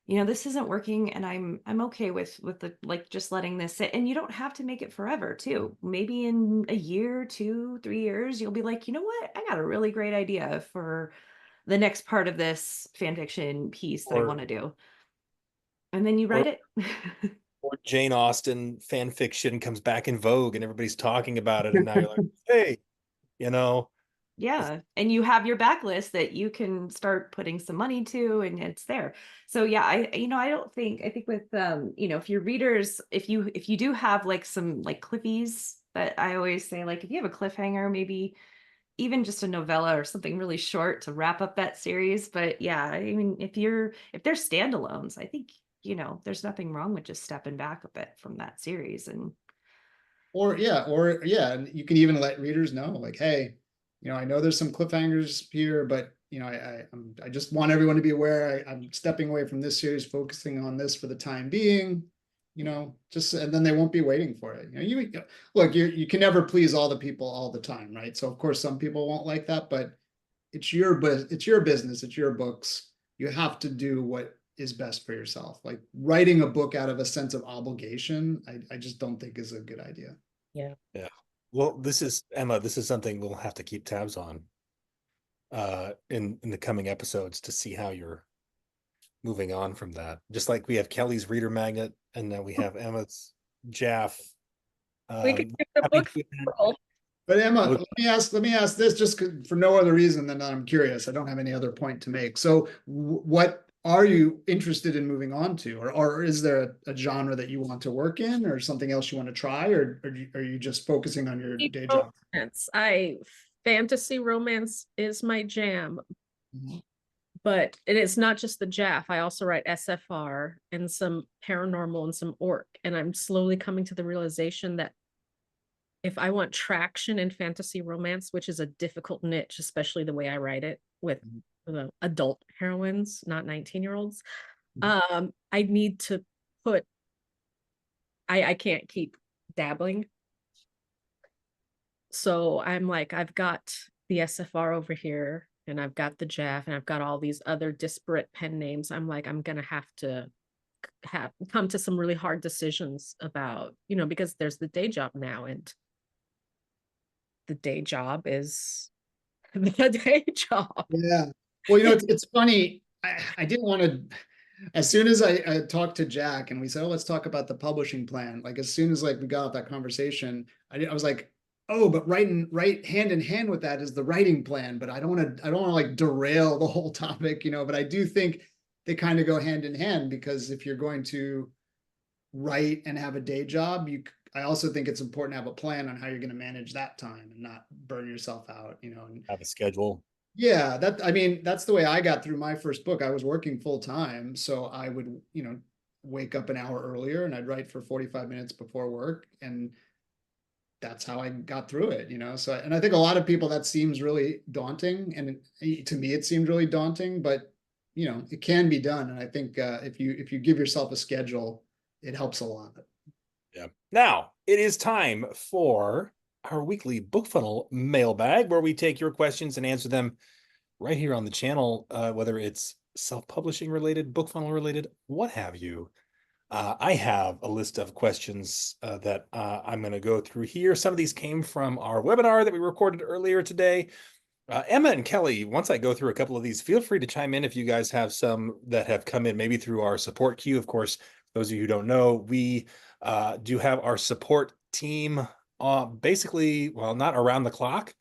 [SPEAKER 1] this isn't working, and I'm okay with the, like, just letting this sit. And you don't have to make it forever too. Maybe in a year, 2, 3 years, you'll be like, you know what? I got a really great idea for the next part of this fan fiction piece that I want to do. And then you write it.
[SPEAKER 4] Or Jane Austen fan fiction comes back in vogue and everybody's talking about it, and now you're like, hey,
[SPEAKER 1] Yeah. And you have your backlist that you can start putting some money to, and it's there. So yeah, I think with, if your readers, if you do have like some like cliffies, that I always say, like, if you have a cliffhanger, maybe even just a novella or something really short to wrap up that series. But yeah, I mean, if they're standalones, I think, there's nothing wrong with just stepping back a bit from that series. And
[SPEAKER 2] and you can even let readers know, like, hey, I know there's some cliffhangers here, but I just want everyone to be aware I'm stepping away from this series, focusing on this for the time being. And then they won't be waiting for it. You can never please all the people all the time, right? So of course some people won't like that, but it's your business, it's your books. You have to do what is best for yourself. Like, writing a book out of a sense of obligation, I just don't think is a good idea.
[SPEAKER 3] Yeah.
[SPEAKER 4] Well, this is, Emma, this is something we'll have to keep tabs on in the coming episodes to see how you're moving on from that. Just like we have Kelly's reader magnet, and then we have Emma's Jaff.
[SPEAKER 3] We could keep the book full.
[SPEAKER 2] But Emma, let me ask this, just for no other reason than I'm curious. I don't have any other point to make. So what are you interested in moving on to, or is there a genre that you want to work in, or something else you want to try, or are you just focusing on your day job?
[SPEAKER 3] Fantasy romance is my jam.
[SPEAKER 2] Mm-hmm.
[SPEAKER 3] But it is not just the Jaff. I also write SFR and some paranormal and some orc. And I'm slowly coming to the realization that if I want traction in fantasy romance, which is a difficult niche, especially the way I write it with adult heroines, not 19-year-olds, I need to put, I can't keep dabbling. So I'm like, I've got the SFR over here, and I've got the Jaff, and I've got all these other disparate pen names. I'm like, I'm going to have to come to some really hard decisions about, because there's the day job now, and the day job is the day job.
[SPEAKER 2] Yeah. Well, it's funny. I didn't want to, as soon as I talked to Jack and we said, oh, let's talk about the publishing plan. Like, as soon as we got off that conversation, I was like, oh, but right hand in hand with that is the writing plan. But I don't want to like derail the whole topic, but I do think they kind of go hand in hand, because if you're going to write and have a day job, I also think it's important to have a plan on how you're going to manage that time and not burn yourself out, and
[SPEAKER 4] have a schedule.
[SPEAKER 2] Yeah, that's the way I got through my first book. I was working full time, so I would, wake up an hour earlier and I'd write for 45 minutes before work, and that's how I got through it, So, and I think a lot of people, that seems really daunting, and to me it seemed really daunting, but it can be done. And I think if you give yourself a schedule, it helps a lot.
[SPEAKER 4] Yeah. Now it is time for our weekly BookFunnel mailbag, where we take your questions and answer them right here on the channel, whether it's self-publishing related, BookFunnel related, what have you. I have a list of questions that I'm going to go through here. Some of these came from our webinar that we recorded earlier today. Emma and Kelly, once I go through a couple of these, feel free to chime in if you guys have some that have come in, maybe through our support queue. Of course, those of you who don't know, we do have our support team basically, well, not around the clock,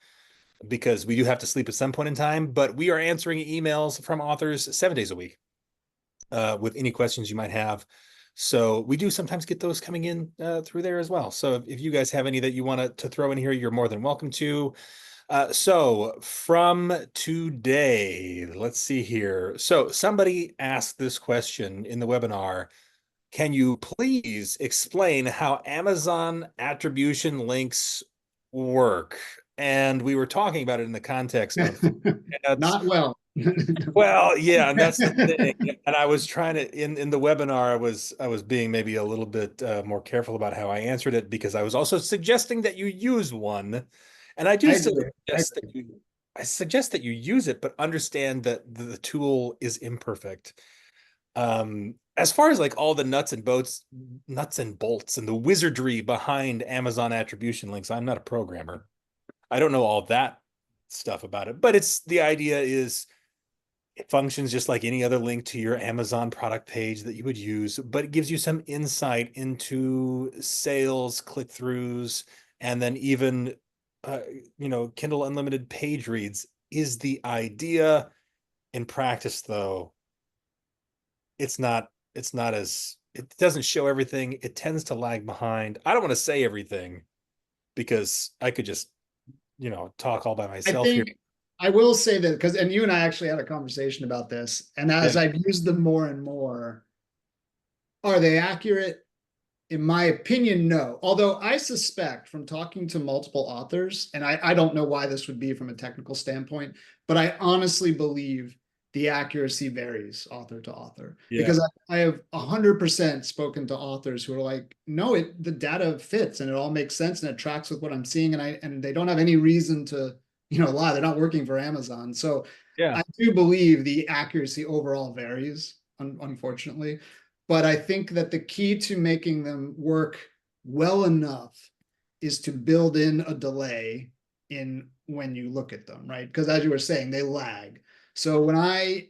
[SPEAKER 4] because we do have to sleep at some point in time, but we are answering emails from authors 7 days a week with any questions you might have. So we do sometimes get those coming in through there as well. So if you guys have any that you want to throw in here, you're more than welcome to. So from today, let's see here. So somebody asked this question in the webinar. Can you please explain how Amazon attribution links work? And we were talking about it in the context of
[SPEAKER 2] Not well.
[SPEAKER 4] well, yeah, and that's the thing. And I was trying to in the webinar, I was being maybe a little bit more careful about how I answered it, because I was also suggesting that you use one, and I do still suggest that you use it, but understand that the tool is imperfect. As far as like all the nuts and bolts and the wizardry behind Amazon attribution links, I'm not a programmer. I don't know all that stuff about it, but it's the idea is it functions just like any other link to your Amazon product page that you would use, but it gives you some insight into sales, click-throughs, and then even Kindle Unlimited page reads is the idea. In practice, though, it doesn't show everything. It tends to lag behind. I don't want to say everything because I could just, talk all by myself here.
[SPEAKER 2] I will say that and you and I actually had a conversation about this, and as I've used them more and more, are they accurate? In my opinion, no. Although I suspect from talking to multiple authors, and I don't know why this would be from a technical standpoint, but I honestly believe the accuracy varies author to author. Yeah. Because I have 100% spoken to authors who are like, no, the data fits and it all makes sense and it tracks with what I'm seeing, and they don't have any reason to lie. They're not working for Amazon. So yeah, I do believe the accuracy overall varies, unfortunately. But I think that the key to making them work well enough is to build in a delay in when you look at them, right? Because as you were saying, they lag. So when I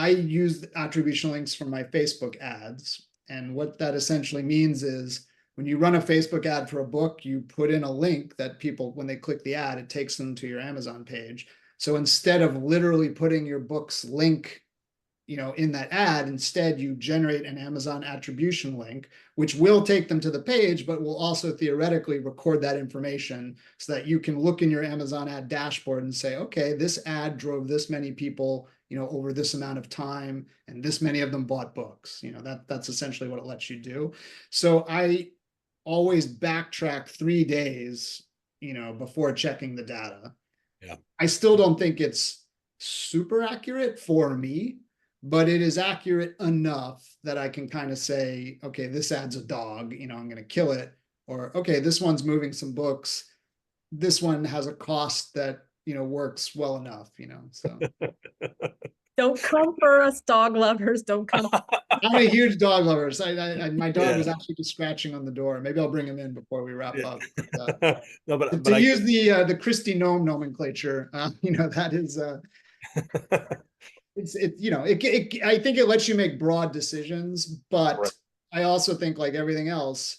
[SPEAKER 2] use attribution links for my Facebook ads, and what that essentially means is when you run a Facebook ad for a book, you put in a link that people, when they click the ad, it takes them to your Amazon page. So instead of literally putting your book's link in that ad, instead you generate an Amazon attribution link, which will take them to the page, but will also theoretically record that information so that you can look in your Amazon ad dashboard and say, okay, this ad drove this many people, over this amount of time, and this many of them bought books. That's essentially what it lets you do. So I always backtrack 3 days, before checking the data. Yeah. I still don't think it's super accurate for me, but it is accurate enough that I can kind of say, okay, this ad's a dog, I'm going to kill it. Or, okay, this one's moving some books. This one has a cost that, works well enough, so.
[SPEAKER 3] Don't come for us, dog lovers. Don't come.
[SPEAKER 2] I'm a huge dog lover. So my dog was actually just scratching on the door. Maybe I'll bring him in before we wrap up. No, but to use the Christy Gnome nomenclature, that is, I think it lets you make broad decisions, but right. I also think, like everything else,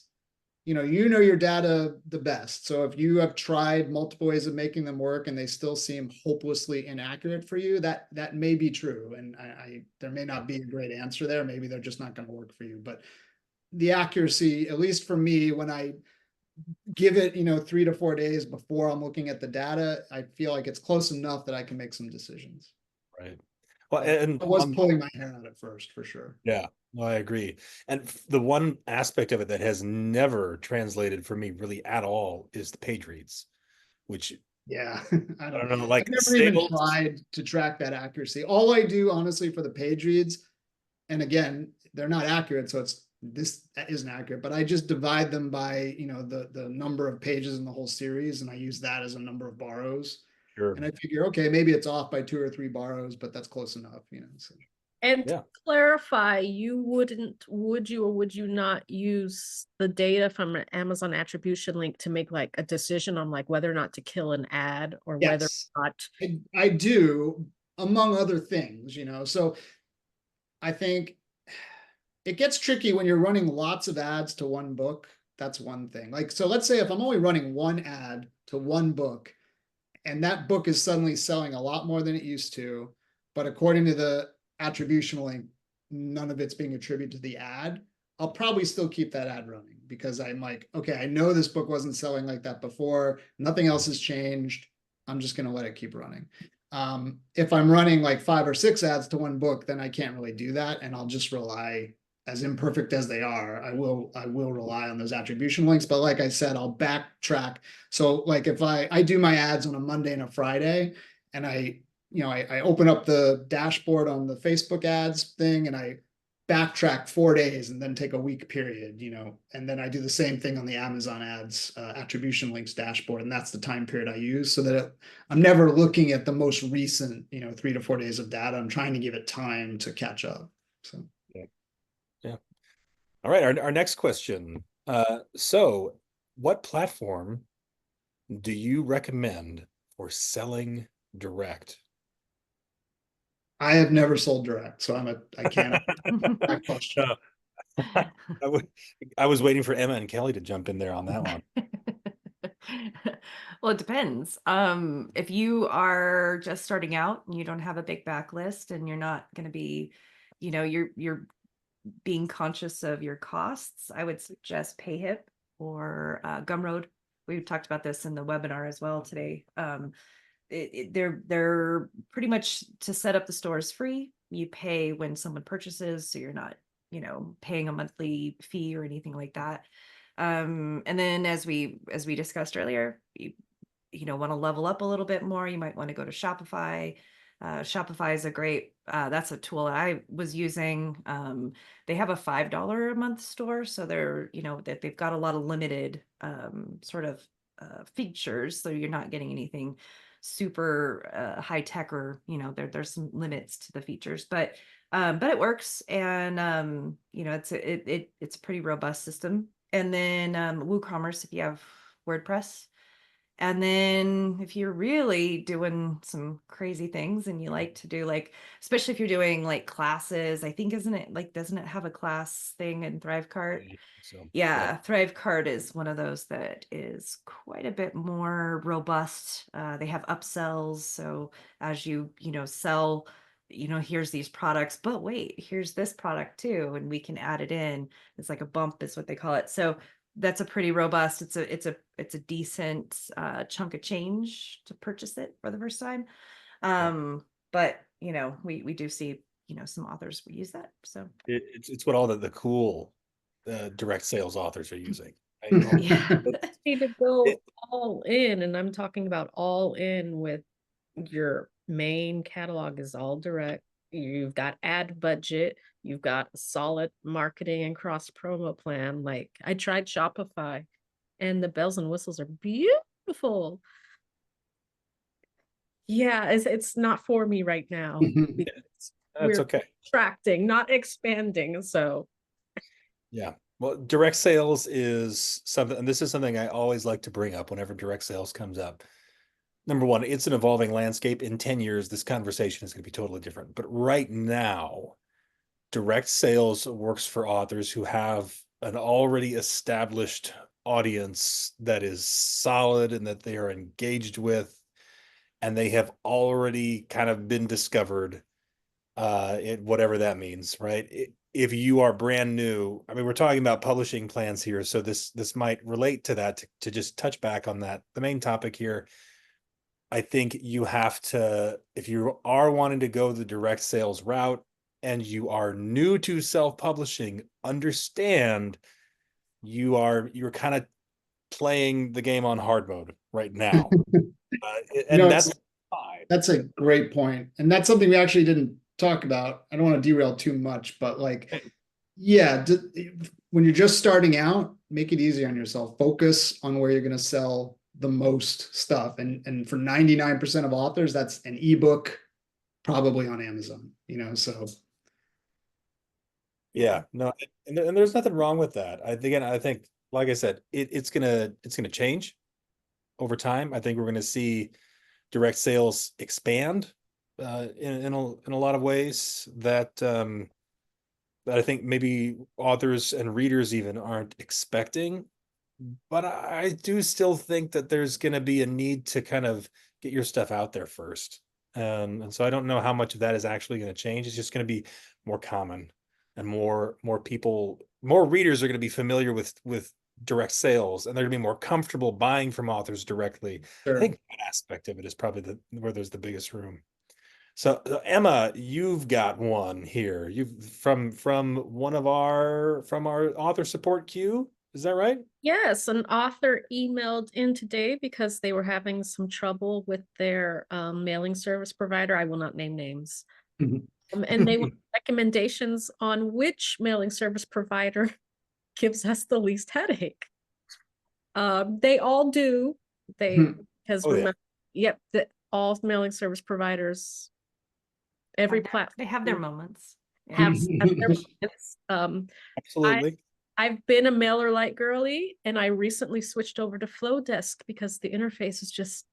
[SPEAKER 2] your data the best. So if you have tried multiple ways of making them work and they still seem hopelessly inaccurate for you, that may be true. And there may not be a great answer there. Maybe they're just not going to work for you. But the accuracy, at least for me, when I give it, 3 to 4 days before I'm looking at the data, I feel like it's close enough that I can make some decisions.
[SPEAKER 4] Right. Well, and
[SPEAKER 2] I was pulling my hair out at first, for sure.
[SPEAKER 4] Yeah, no, I agree. And the one aspect of it that has never translated for me really at all is the page reads, which
[SPEAKER 2] yeah,
[SPEAKER 4] I don't know. Like,
[SPEAKER 2] I've never even tried to track that accuracy. All I do, honestly, for the page reads, and again, they're not accurate, so this isn't accurate, but I just divide them by the number of pages in the whole series, and I use that as a number of borrows. Sure. And I figure, okay, maybe it's off by 2 or 3 borrows, but that's close enough, So.
[SPEAKER 3] And
[SPEAKER 4] Yeah.
[SPEAKER 3] to clarify, would you or would you not use the data from an Amazon attribution link to make like a decision on like whether or not to kill an ad or whether
[SPEAKER 2] Yes,
[SPEAKER 3] or not?
[SPEAKER 2] I do, among other things, so I think it gets tricky when you're running lots of ads to one book. That's one thing. Like, so let's say if I'm only running one ad to one book and that book is suddenly selling a lot more than it used to, but according to the attribution link, none of it's being attributed to the ad, I'll probably still keep that ad running because I'm like, okay, I know this book wasn't selling like that before. Nothing else has changed. I'm just going to let it keep running. If I'm running like 5 or 6 ads to one book, then I can't really do that. And I'll just rely, as imperfect as they are, I will rely on those attribution links. But like I said, I'll backtrack. So like if I do my ads on a Monday and a Friday, and I open up the dashboard on the Facebook ads thing and I backtrack 4 days and then take a week period, and then I do the same thing on the Amazon ads attribution links dashboard. And that's the time period I use so that I'm never looking at the most recent, 3 to 4 days of data. I'm trying to give it time to catch up. So.
[SPEAKER 4] Yeah. All right. Our next question. So what platform do you recommend for selling direct?
[SPEAKER 2] I have never sold direct, so I can't. That question.
[SPEAKER 4] I was waiting for Emma and Kelli to jump in there on that one.
[SPEAKER 1] Well, it depends. If you are just starting out and you don't have a big backlist and you're not going to be, you're being conscious of your costs, I would suggest PayHip or Gumroad. We talked about this in the webinar as well today. They're pretty much, to set up the store is free. You pay when someone purchases, so you're not, paying a monthly fee or anything like that. And then as we discussed earlier, you want to level up a little bit more, you might want to go to Shopify. Shopify is a great, that's a tool I was using. They have a $5 a month store. So they're, that they've got a lot of limited sort of features. So you're not getting anything super high tech, or, there's some limits to the features, but it works. And, it's a pretty robust system. And then WooCommerce, if you have WordPress. And then if you're really doing some crazy things and you like to do, like, especially if you're doing like classes, I think, doesn't it have a class thing in Thrivecart?
[SPEAKER 4] So,
[SPEAKER 1] Yeah, Thrivecart is one of those that is quite a bit more robust. They have upsells. So as you sell, here's these products, but wait, here's this product too, and we can add it in. It's like a bump is what they call it. So that's a pretty robust, it's a decent chunk of change to purchase it for the first time. But we do see, some authors will use that. So
[SPEAKER 4] it's what all the cool direct sales authors are using. Right?
[SPEAKER 1] yeah.
[SPEAKER 3] Need to go all in, and I'm talking about all in with your main catalog is all direct. You've got ad budget, you've got a solid marketing and cross promo plan. Like, I tried Shopify and the bells and whistles are beautiful. Yeah, it's not for me right now.
[SPEAKER 4] That's
[SPEAKER 3] We're
[SPEAKER 4] okay.
[SPEAKER 3] contracting, not expanding. So
[SPEAKER 4] Yeah. Well, direct sales is something, and this is something I always like to bring up whenever direct sales comes up. Number one, it's an evolving landscape. In 10 years, this conversation is going to be totally different. But right now, direct sales works for authors who have an already established audience that is solid and that they are engaged with, and they have already kind of been discovered, whatever that means, right? If you are brand new, I mean, we're talking about publishing plans here, so this might relate to that, to just touch back on that. The main topic here, I think you have to, if you are wanting to go the direct sales route and you are new to self-publishing, understand you're kind of playing the game on hard mode right now. And that's fine.
[SPEAKER 2] That's a great point. And that's something we actually didn't talk about. I don't want to derail too much, but yeah, when you're just starting out, make it easy on yourself. Focus on where you're going to sell the most stuff. And for 99% of authors, that's an ebook, probably on Amazon, so
[SPEAKER 4] Yeah, no, and there's nothing wrong with that. I think, like I said, it's gonna change over time. I think we're gonna see direct sales expand in a lot of ways that I think maybe authors and readers even aren't expecting. But I do still think that there's going to be a need to kind of get your stuff out there first. And so I don't know how much of that is actually going to change. It's just going to be more common, and more people, more readers are going to be familiar with direct sales, and they're going to be more comfortable buying from authors directly. I
[SPEAKER 2] Sure.
[SPEAKER 4] think that aspect of it is probably where there's the biggest room. So Emma, you've got one here. You've from one of our author support queue. Is that right?
[SPEAKER 3] Yes, an author emailed in today because they were having some trouble with their mailing service provider. I will not name names.
[SPEAKER 2] Mhm.
[SPEAKER 3] And they want recommendations on which mailing service provider gives us the least headache. They all do. Because
[SPEAKER 4] Oh, yeah.
[SPEAKER 3] remember, yep, all mailing service providers, every platform
[SPEAKER 1] They have their moments.
[SPEAKER 3] have their moments.
[SPEAKER 4] Absolutely.
[SPEAKER 3] I've been a MailerLite girly, and I recently switched over to Flowdesk because the interface is just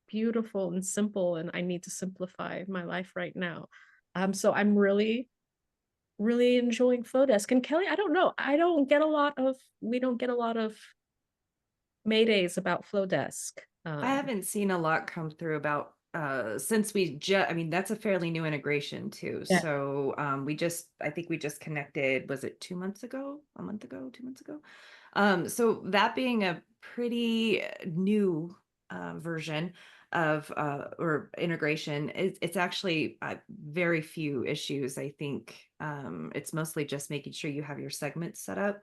[SPEAKER 3] beautiful and simple, and I need to simplify my life right now. So I'm really, really enjoying Flowdesk. And Kelly, I don't know, we don't get a lot of Maydays about Flowdesk.
[SPEAKER 1] I haven't seen a lot come through about since I mean, that's a fairly new integration too.
[SPEAKER 3] Yeah.
[SPEAKER 1] So I think we just connected, was it 2 months ago, a month ago, 2 months ago? So that being a pretty new version of or integration, it's actually very few issues. I think it's mostly just making sure you have your segments set up.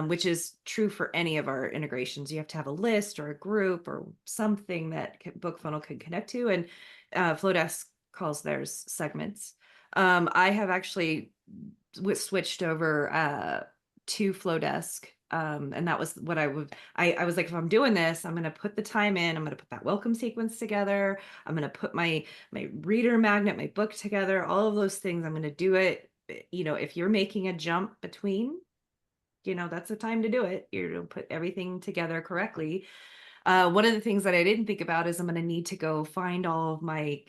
[SPEAKER 1] Which is true for any of our integrations. You have to have a list or a group or something that BookFunnel can connect to, and Flowdesk calls theirs segments. I have actually switched over to Flowdesk, and that was what I was like, if I'm doing this, I'm going to put the time in. I'm going to put that welcome sequence together. I'm going to put my reader magnet, my book together, all of those things. I'm going to do it. If you're making a jump between, that's the time to do it. You're going to put everything together correctly. One of the things that I didn't think about is I'm going to need to go find all of my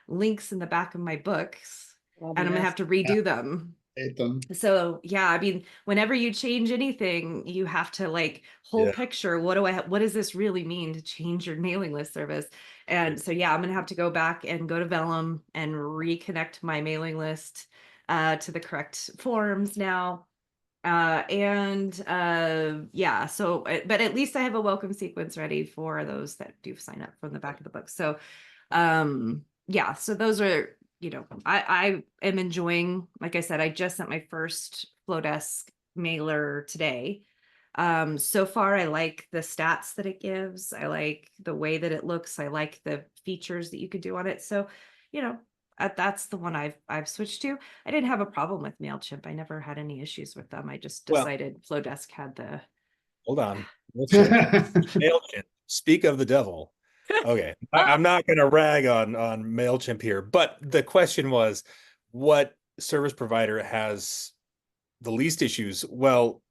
[SPEAKER 1] links in the back of my books, and I'm going to have to redo them.
[SPEAKER 2] Hate them.
[SPEAKER 1] So yeah, I mean, whenever you change anything, you have to whole picture. What does this really mean to change your mailing list service? And so yeah, I'm gonna have to go back and go to Vellum and reconnect my mailing list to the correct forms now. Yeah, so but at least I have a welcome sequence ready for those that do sign up from the back of the book. So yeah, so those are, I am enjoying, like I said, I just sent my first Flowdesk mailer today. So far I like the stats that it gives. I like the way that it looks. I like the features that you could do on it. So, that's the one I've switched to. I didn't have a problem with MailChimp. I never had any issues with them. I just decided Flowdesk had the.
[SPEAKER 4] Hold on. MailChimp. Speak of the devil. Okay, I'm not going to rag on MailChimp here, but the question was, what service provider has the least issues? Well,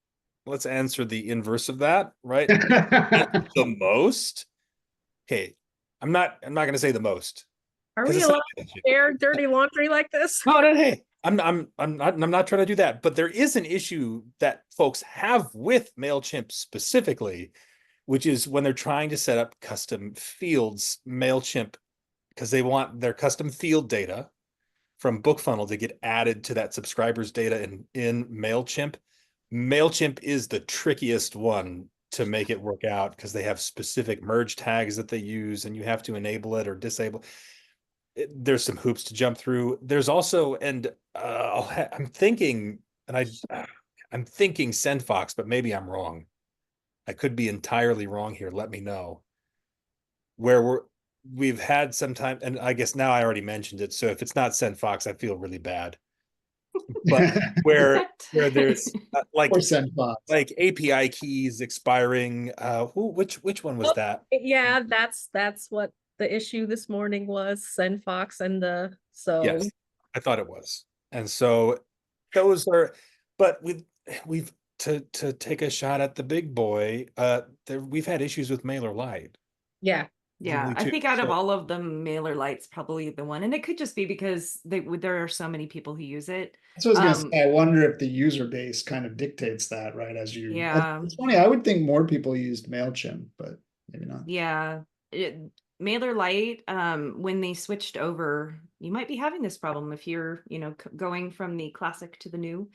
[SPEAKER 4] let's answer the inverse of that, right? The most. Okay, I'm not going to say the most.
[SPEAKER 3] Are we allowed to air dirty laundry like this?
[SPEAKER 4] No, hey, I'm not trying to do that, but there is an issue that folks have with MailChimp specifically, which is when they're trying to set up custom fields. MailChimp, because they want their custom field data from BookFunnel to get added to that subscriber's data in MailChimp. MailChimp is the trickiest one to make it work out because they have specific merge tags that they use, and you have to enable it or disable. There's some hoops to jump through. There's also, and I'm thinking SendFox, but maybe I'm wrong. I could be entirely wrong here. Let me know. Where we've had some time, and I guess now I already mentioned it. So if it's not SendFox, I feel really bad. But where there's like API keys expiring. Which one was that?
[SPEAKER 3] Yeah, that's what the issue this morning was. SendFox and
[SPEAKER 4] yes, I thought it was. And so those are, but we've to take a shot at the big boy. We've had issues with Mailer Lite.
[SPEAKER 3] Yeah.
[SPEAKER 1] Yeah, I
[SPEAKER 4] too.
[SPEAKER 1] think out of
[SPEAKER 4] So
[SPEAKER 1] all of them, Mailer Lite's probably the one, and it could just be because there are so many people who use it.
[SPEAKER 2] That's what I was gonna say. I wonder if the user base kind of dictates that, right?
[SPEAKER 1] Yeah,
[SPEAKER 2] It's funny. I would think more people used MailChimp, but maybe not.
[SPEAKER 1] yeah. Mailer Lite, when they switched over, you might be having this problem if you're, going from the classic to the new.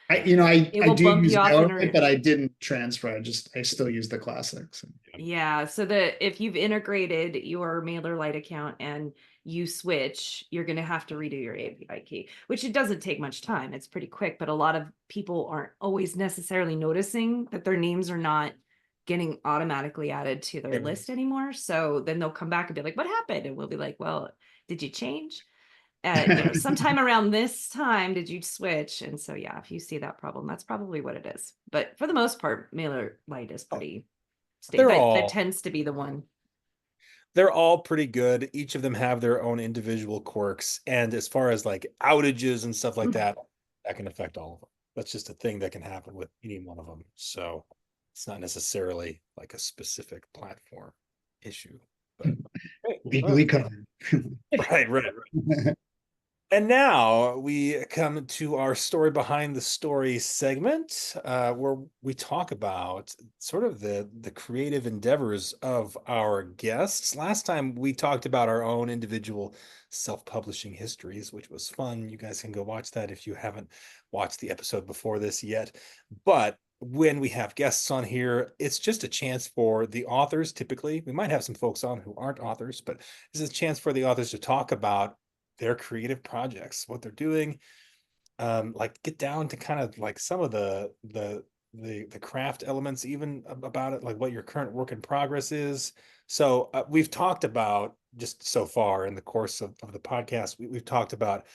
[SPEAKER 2] I
[SPEAKER 1] It will
[SPEAKER 2] do
[SPEAKER 1] bump
[SPEAKER 2] use
[SPEAKER 1] you off
[SPEAKER 2] MailerLite, but I didn't transfer. I still use the classics.
[SPEAKER 1] Yeah, so if you've integrated your MailerLite account and you switch, you're going to have to redo your API key, which it doesn't take much time. It's pretty quick, but a lot of people aren't always necessarily noticing that their names are not getting automatically added to their list anymore. So then they'll come back and be like, "What happened?" And we'll be like, "Well, did you change? Sometime around this time, did you switch?" And so, yeah, if you see that problem, that's probably what it is. But for the most part, MailerLite is pretty
[SPEAKER 4] they're
[SPEAKER 1] that
[SPEAKER 4] all
[SPEAKER 1] tends to be the one.
[SPEAKER 4] they're all pretty good. Each of them have their own individual quirks. And as far as like outages and stuff like that can affect all of them. That's just a thing that can happen with any one of them. So it's not necessarily like a specific platform issue. But
[SPEAKER 2] Legally covered.
[SPEAKER 4] right. And now we come to our story behind the story segment, where we talk about sort of the creative endeavors of our guests. Last time we talked about our own individual self-publishing histories, which was fun. You guys can go watch that if you haven't watched the episode before this yet. But when we have guests on here, it's just a chance for the authors. Typically, we might have some folks on who aren't authors, but this is a chance for the authors to talk about their creative projects, what they're doing, like get down to kind of like some of the craft elements, even about it, like what your current work in progress is. So we've talked about, just so far in the course of the podcast, we've talked about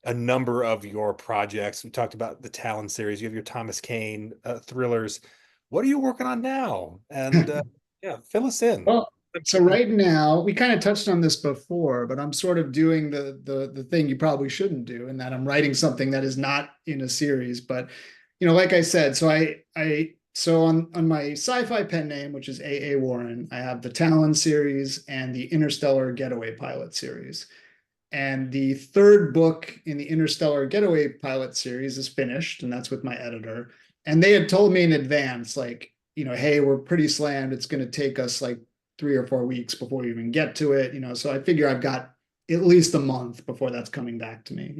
[SPEAKER 4] a number of your projects. We talked about the Talon series. You have your Thomas Kane thrillers. What are you working on now? And yeah, fill us in.
[SPEAKER 2] Well, so right now, we kind of touched on this before, but I'm sort of doing the thing you probably shouldn't do, in that I'm writing something that is not in a series. But like I said, so on my sci-fi pen name, which is A.A. Warren, I have the Talon series and the Interstellar Getaway Pilot series. And the third book in the Interstellar Getaway Pilot series is finished, and that's with my editor. And they had told me in advance, like, hey, we're pretty slammed. It's going to take us like 3 or 4 weeks before we even get to it. So I figure I've got at least a month before that's coming back to me.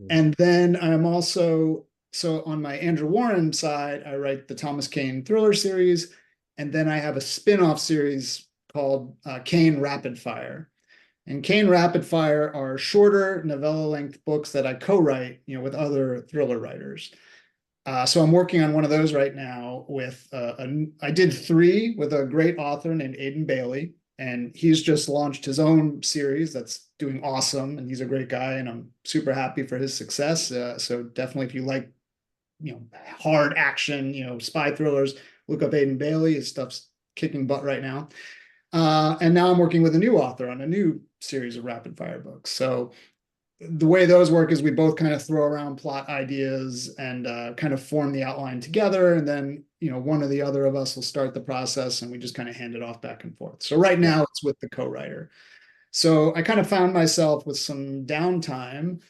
[SPEAKER 2] And then I'm also, so on my Andrew Warren side, I write the Thomas Kane thriller series. And then I have a spin-off series called Kane Rapid Fire. And Kane Rapid Fire are shorter novella-length books that I co-write, with other thriller writers. So I'm working on one of those right now with I did 3 with a great author named Aidan Bailey, and he's just launched his own series that's doing awesome, and he's a great guy, and I'm super happy for his success. So definitely, if you like, hard action, spy thrillers, look up Aidan Bailey. His stuff's kicking butt right now. And now I'm working with a new author on a new series of rapid fire books. So the way those work is we both kind of throw around plot ideas and kind of form the outline together. And then, one or the other of us will start the process, and we just kind of hand it off back and forth. So right now it's with the co-writer. So I kind of found myself with some downtime,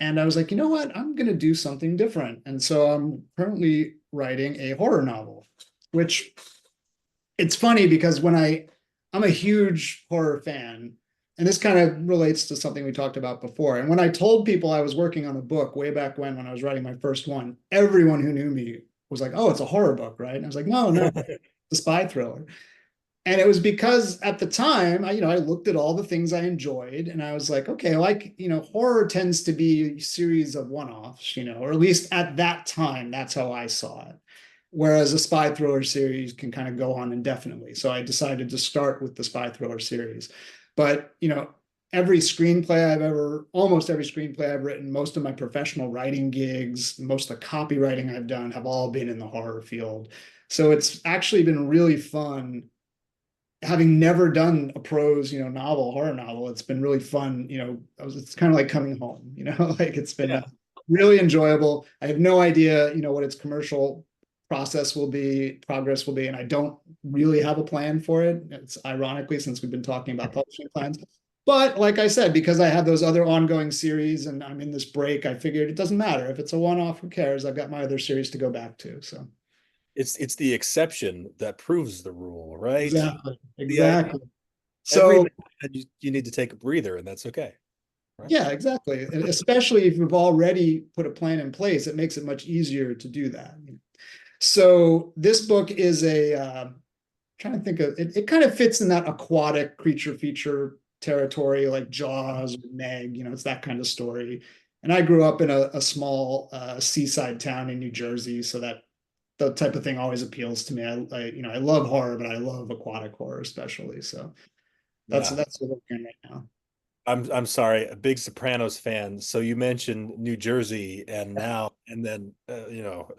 [SPEAKER 2] and I was like, you know what, I'm going to do something different. And so I'm currently writing a horror novel, which it's funny because I'm a huge horror fan. And this kind of relates to something we talked about before. And when I told people I was working on a book way back when I was writing my first one, everyone who knew me was like, "Oh, it's a horror book, right?" And I was like, no, it's a spy thriller. And it was because at the time, I looked at all the things I enjoyed, and I was like, okay, horror tends to be a series of one-offs, or at least at that time, that's how I saw it. Whereas a spy thriller series can kind of go on indefinitely. So I decided to start with the spy thriller series. But, almost every screenplay I've written, most of my professional writing gigs, most of the copywriting I've done have all been in the horror field. So it's actually been really fun, having never done a prose, horror novel. It's been really fun. It's kind of like coming home, like it's been, really enjoyable. I have no idea, what its commercial progress will be, and I don't really have a plan for it. It's ironically, since we've been talking about publishing plans. But like I said, because I have those other ongoing series and I'm in this break, I figured it doesn't matter. If it's a one-off, who cares? I've got my other series to go back to. So
[SPEAKER 4] It's the exception that proves the rule, right?
[SPEAKER 2] exactly.
[SPEAKER 4] Yeah.
[SPEAKER 2] So
[SPEAKER 4] you need to take a breather, and that's okay. Right?
[SPEAKER 2] yeah, exactly. And especially if you've already put a plan in place, it makes it much easier to do that. So this book is trying to think of it. It kind of fits in that aquatic creature feature territory, like Jaws or Meg. It's that kind of story. And I grew up in a small seaside town in New Jersey, so that the type of thing always appeals to me. I love horror, but I love aquatic horror especially. So that's what I'm doing right now.
[SPEAKER 4] I'm sorry, a big Sopranos fan. So you mentioned New Jersey, and then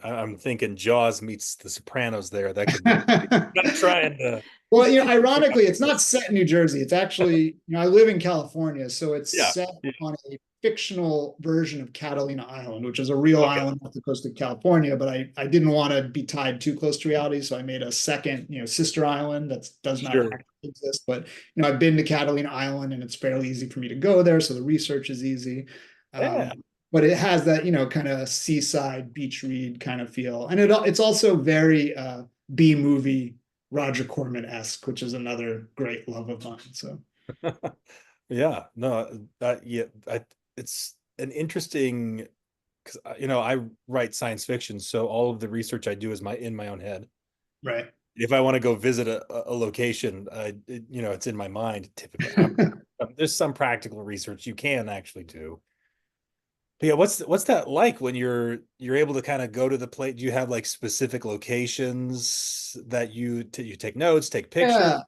[SPEAKER 4] I'm thinking Jaws meets the Sopranos there. That could be. I'm trying to.
[SPEAKER 2] Well, ironically, it's not set in New Jersey. It's actually, I live in California, so it's set on a fictional version of Catalina Island, which is a real island off the coast of California. But I didn't want to be tied too close to reality, so I made a second, sister island that does not actually exist. But I've been to Catalina Island, and it's fairly easy for me to go there, so the research is easy. But it has that kind of seaside beach read kind of feel, and it's also very B movie Roger Corman-esque, which is another great love of mine. So
[SPEAKER 4] it's an interesting, because I write science fiction, so all of the research I do is in my own head.
[SPEAKER 2] Right.
[SPEAKER 4] If I want to go visit a location, it's in my mind typically. There's some practical research you can actually do. But yeah, what's that like when you're able to kind of go to the place? Do you have like specific locations that you take notes, take pictures?
[SPEAKER 2] Yeah.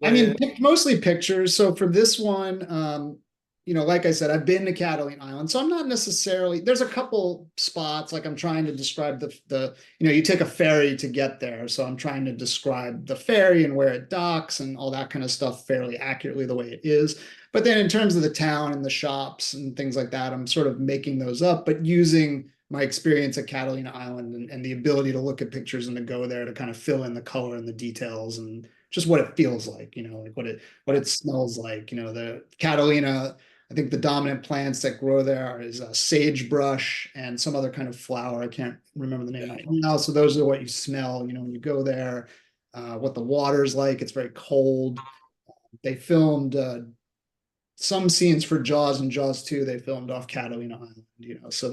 [SPEAKER 2] I mean, mostly pictures. So for this one, like I said, I've been to Catalina Island, so I'm not necessarily, there's a couple spots, like I'm trying to describe you take a ferry to get there. So I'm trying to describe the ferry and where it docks and all that kind of stuff fairly accurately the way it is. But then in terms of the town and the shops and things like that, I'm sort of making those up, but using my experience at Catalina Island and the ability to look at pictures and to go there to kind of fill in the color and the details and just what it feels like, like what it smells like. The Catalina, I think the dominant plants that grow there is sagebrush and some other kind of flower. I can't remember the name right now. So those are what you smell, when you go there. What the water's like, it's very cold. They filmed some scenes for Jaws and Jaws 2. They filmed off Catalina Island, so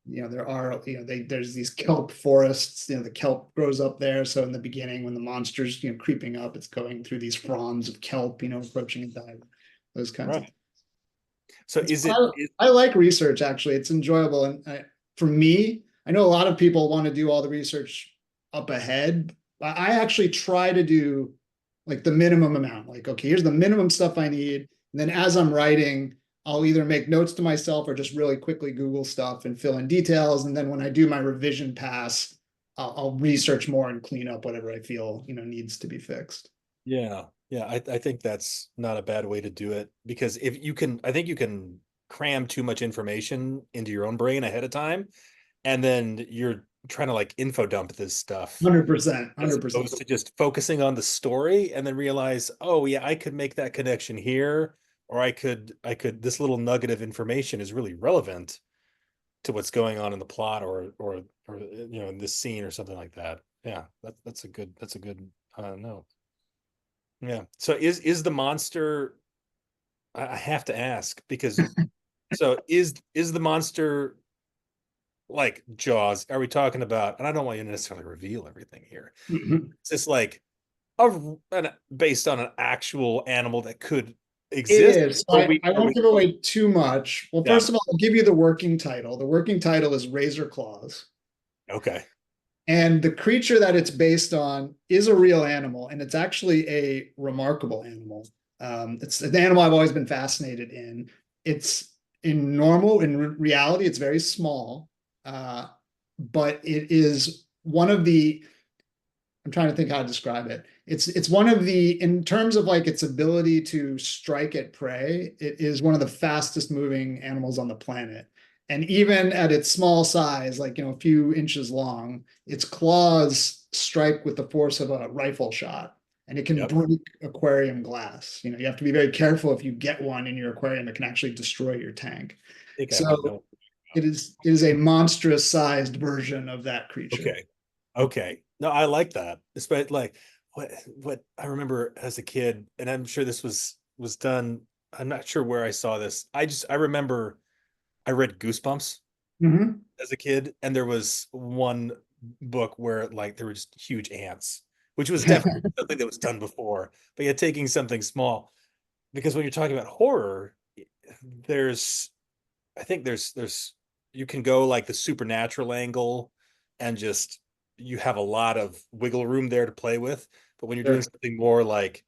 [SPEAKER 2] there's these kelp forests, the kelp grows up there. So in the beginning, when the monster's, creeping up, it's going through these fronds of kelp, approaching and diving, those kinds of things.
[SPEAKER 4] So
[SPEAKER 2] I like research, actually. It's enjoyable. And for me, I know a lot of people want to do all the research up ahead. I actually try to do like the minimum amount, like, okay, here's the minimum stuff I need. And then as I'm writing, I'll either make notes to myself or just really quickly Google stuff and fill in details. And then when I do my revision pass, I'll research more and clean up whatever I feel, needs to be fixed.
[SPEAKER 4] Yeah. I think that's not a bad way to do it, because I think you can cram too much information into your own brain ahead of time, and then you're trying to like info dump this stuff
[SPEAKER 2] 100%.
[SPEAKER 4] as opposed to just focusing on the story and then realize, oh yeah, I could make that connection here, or I could this little nugget of information is really relevant to what's going on in the plot or in this scene or something like that. Yeah, that's a good note. Yeah. So is the monster, I have to ask, because so is the monster like Jaws? Are we talking about, and I don't want you to necessarily reveal everything here. Is this like based on an actual animal that could exist?
[SPEAKER 2] It is. I won't give away too much. Well, first of all, I'll give you the working title. The working title is Razor Claws.
[SPEAKER 4] Okay.
[SPEAKER 2] And the creature that it's based on is a real animal, and it's actually a remarkable animal. It's an animal I've always been fascinated in. It's in reality, it's very small, but it is one of the, I'm trying to think how to describe it. It's one of the, in terms of like its ability to strike at prey, it is one of the fastest moving animals on the planet. And even at its small size, like, a few inches long, its claws strike with the force of a rifle shot, and it can
[SPEAKER 4] Yep.
[SPEAKER 2] break aquarium glass. You have to be very careful if you get one in your aquarium, it can actually destroy your tank.
[SPEAKER 4] I think I might
[SPEAKER 2] So
[SPEAKER 4] know.
[SPEAKER 2] it is a monstrous sized version of that creature.
[SPEAKER 4] Okay. Okay. No, I like that. Especially like what I remember as a kid, and I'm sure this was done. I'm not sure where I saw this. I remember I read Goosebumps
[SPEAKER 2] Mhm.
[SPEAKER 4] as a kid, and there was one book where like there were just huge ants, which was definitely something that was done before. But yet taking something small, because when you're talking about horror, there's I think there's you can go like the supernatural angle and just you have a lot of wiggle room there to play with. But when you're doing
[SPEAKER 2] Sure.
[SPEAKER 4] something more like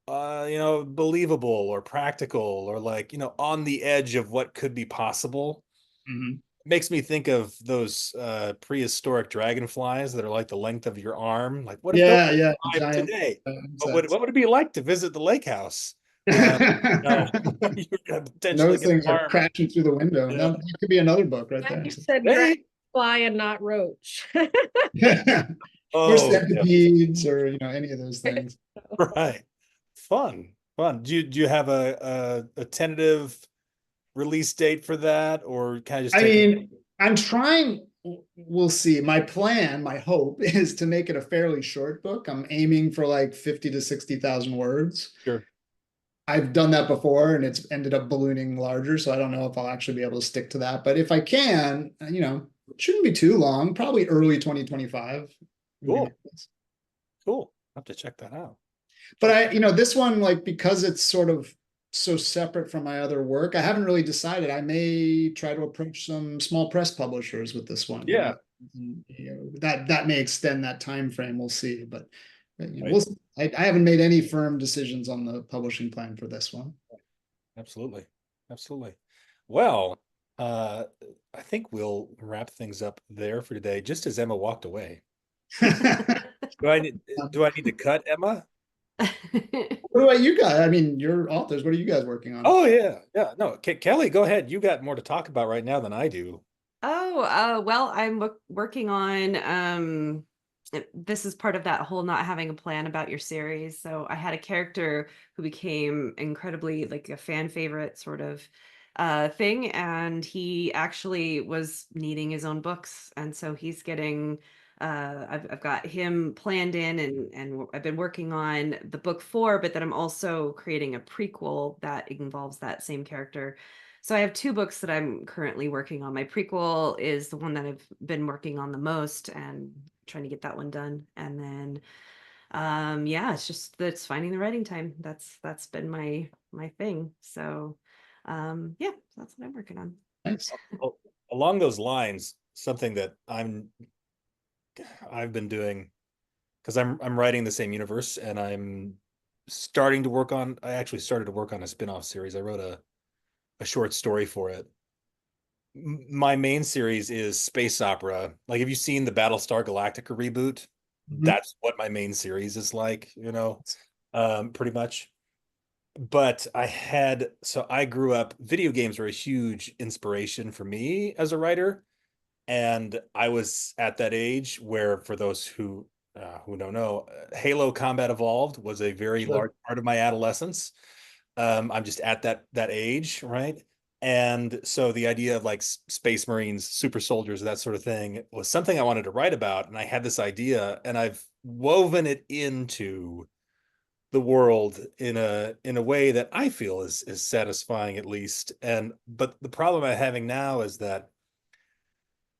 [SPEAKER 4] believable or practical or like, on the edge of what could be possible,
[SPEAKER 2] Mhm.
[SPEAKER 4] it makes me think of those prehistoric dragonflies that are like the length of your arm. Like, what if those
[SPEAKER 2] Yeah, yeah,
[SPEAKER 4] survived
[SPEAKER 2] giant
[SPEAKER 4] today?
[SPEAKER 2] insects.
[SPEAKER 4] What would it be like to visit the lake house when you're gonna potentially
[SPEAKER 2] Those
[SPEAKER 4] get
[SPEAKER 2] things are
[SPEAKER 4] harmed?
[SPEAKER 2] crashing through the window.
[SPEAKER 4] Yeah.
[SPEAKER 2] That could be another book right
[SPEAKER 3] Glad
[SPEAKER 2] there.
[SPEAKER 3] you said
[SPEAKER 4] Hey,
[SPEAKER 3] dragonfly and not roach.
[SPEAKER 2] Or
[SPEAKER 4] oh, yeah.
[SPEAKER 2] centipedes, or any of those things.
[SPEAKER 4] Right. Fun. Do you have a tentative release date for that, or kind of just
[SPEAKER 2] I
[SPEAKER 4] take it?
[SPEAKER 2] mean, I'm trying. We'll see. My plan, my hope is to make it a fairly short book. I'm aiming for like 50 to 60,000 words.
[SPEAKER 4] Sure.
[SPEAKER 2] I've done that before and it's ended up ballooning larger, so I don't know if I'll actually be able to stick to that. But if I can, it shouldn't be too long, probably early 2025.
[SPEAKER 4] Cool. Cool. I'll have to check that out.
[SPEAKER 2] But this one, like, because it's sort of so separate from my other work, I haven't really decided. I may try to approach some small press publishers with this one.
[SPEAKER 4] Yeah.
[SPEAKER 2] That may extend that time frame. We'll see. But
[SPEAKER 4] Right.
[SPEAKER 2] we'll see. I haven't made any firm decisions on the publishing plan for this one.
[SPEAKER 4] Absolutely. Well, I think we'll wrap things up there for today, just as Emma walked away. Do I need to cut Emma?
[SPEAKER 2] What about you guys? I mean, you're authors. What are you guys working on?
[SPEAKER 4] Oh yeah. No, Kelly, go ahead. You got more to talk about right now than I do.
[SPEAKER 1] Oh, well, I'm working on this is part of that whole not having a plan about your series. So I had a character who became incredibly like a fan favorite sort of thing, and he actually was needing his own books, and so he's getting I've got him planned in, and I've been working on the book 4, but then I'm also creating a prequel that involves that same character. So I have 2 books that I'm currently working on. My prequel is the one that I've been working on the most and trying to get that one done. And then yeah, it's finding the writing time. That's been my thing. So yeah, that's what I'm working on.
[SPEAKER 2] Nice.
[SPEAKER 4] Along those lines, something that I've been doing, because I'm writing the same universe, and I actually started to work on a spin-off series. I wrote a short story for it. My main series is space opera. Like, have you seen the Battlestar Galactica reboot?
[SPEAKER 2] Mhm.
[SPEAKER 4] That's what my main series is like, pretty much. But I grew up, video games were a huge inspiration for me as a writer. And I was at that age where, for those who don't know, Halo Combat Evolved was a very
[SPEAKER 2] Sure.
[SPEAKER 4] large part of my adolescence. I'm just at that age, right? And so the idea of like space marines, super soldiers, that sort of thing was something I wanted to write about. And I had this idea, and I've woven it into the world in a way that I feel is satisfying, at least. But the problem I'm having now is that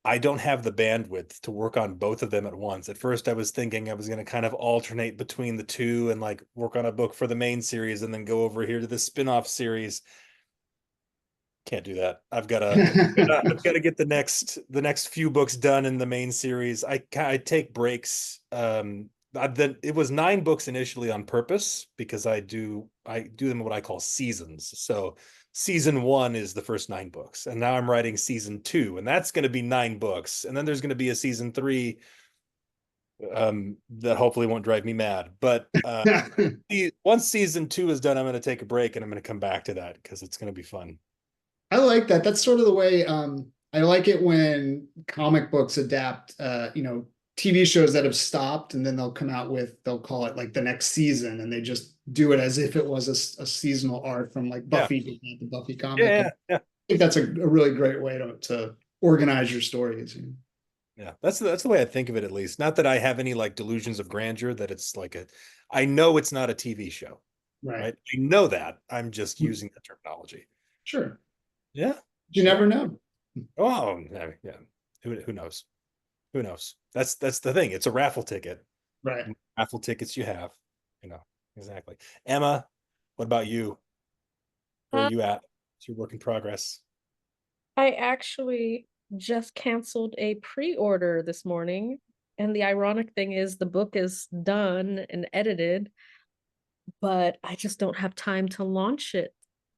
[SPEAKER 4] I don't have the bandwidth to work on both of them at once. At first, I was thinking I was going to kind of alternate between the two and like work on a book for the main series and then go over here to the spin-off series. Can't do that. I've got to get the next few books done in the main series. I take breaks. It was 9 books initially on purpose, because I do them what I call seasons. So season 1 is the first 9 books, and now I'm writing season 2, and that's going to be 9 books, and then there's going to be a season 3 that hopefully won't drive me mad. But once season 2 is done, I'm going to take a break, and I'm going to come back to that because it's going to be fun.
[SPEAKER 2] I like that. That's sort of the way I like it when comic books adapt TV shows that have stopped, and then they'll call it like the next season, and they just do it as if it was a seasonal arc from like
[SPEAKER 4] Yeah.
[SPEAKER 2] Buffy, the Buffy comic.
[SPEAKER 4] Yeah, yeah.
[SPEAKER 2] I think that's a really great way to organize your stories.
[SPEAKER 4] Yeah, that's the way I think of it, at least. Not that I have any like delusions of grandeur, that it's like I know it's not a TV show, right? I know that. I'm just using the terminology.
[SPEAKER 2] Sure.
[SPEAKER 4] Yeah.
[SPEAKER 2] You never know.
[SPEAKER 4] Oh, yeah. Who knows? Who knows? That's the thing. It's a raffle ticket.
[SPEAKER 2] Right.
[SPEAKER 4] Raffle tickets you have, exactly. Emma, what about you? Where are you at? It's your work in progress.
[SPEAKER 3] I actually just canceled a pre-order this morning. And the ironic thing is the book is done and edited, but I just don't have time to launch it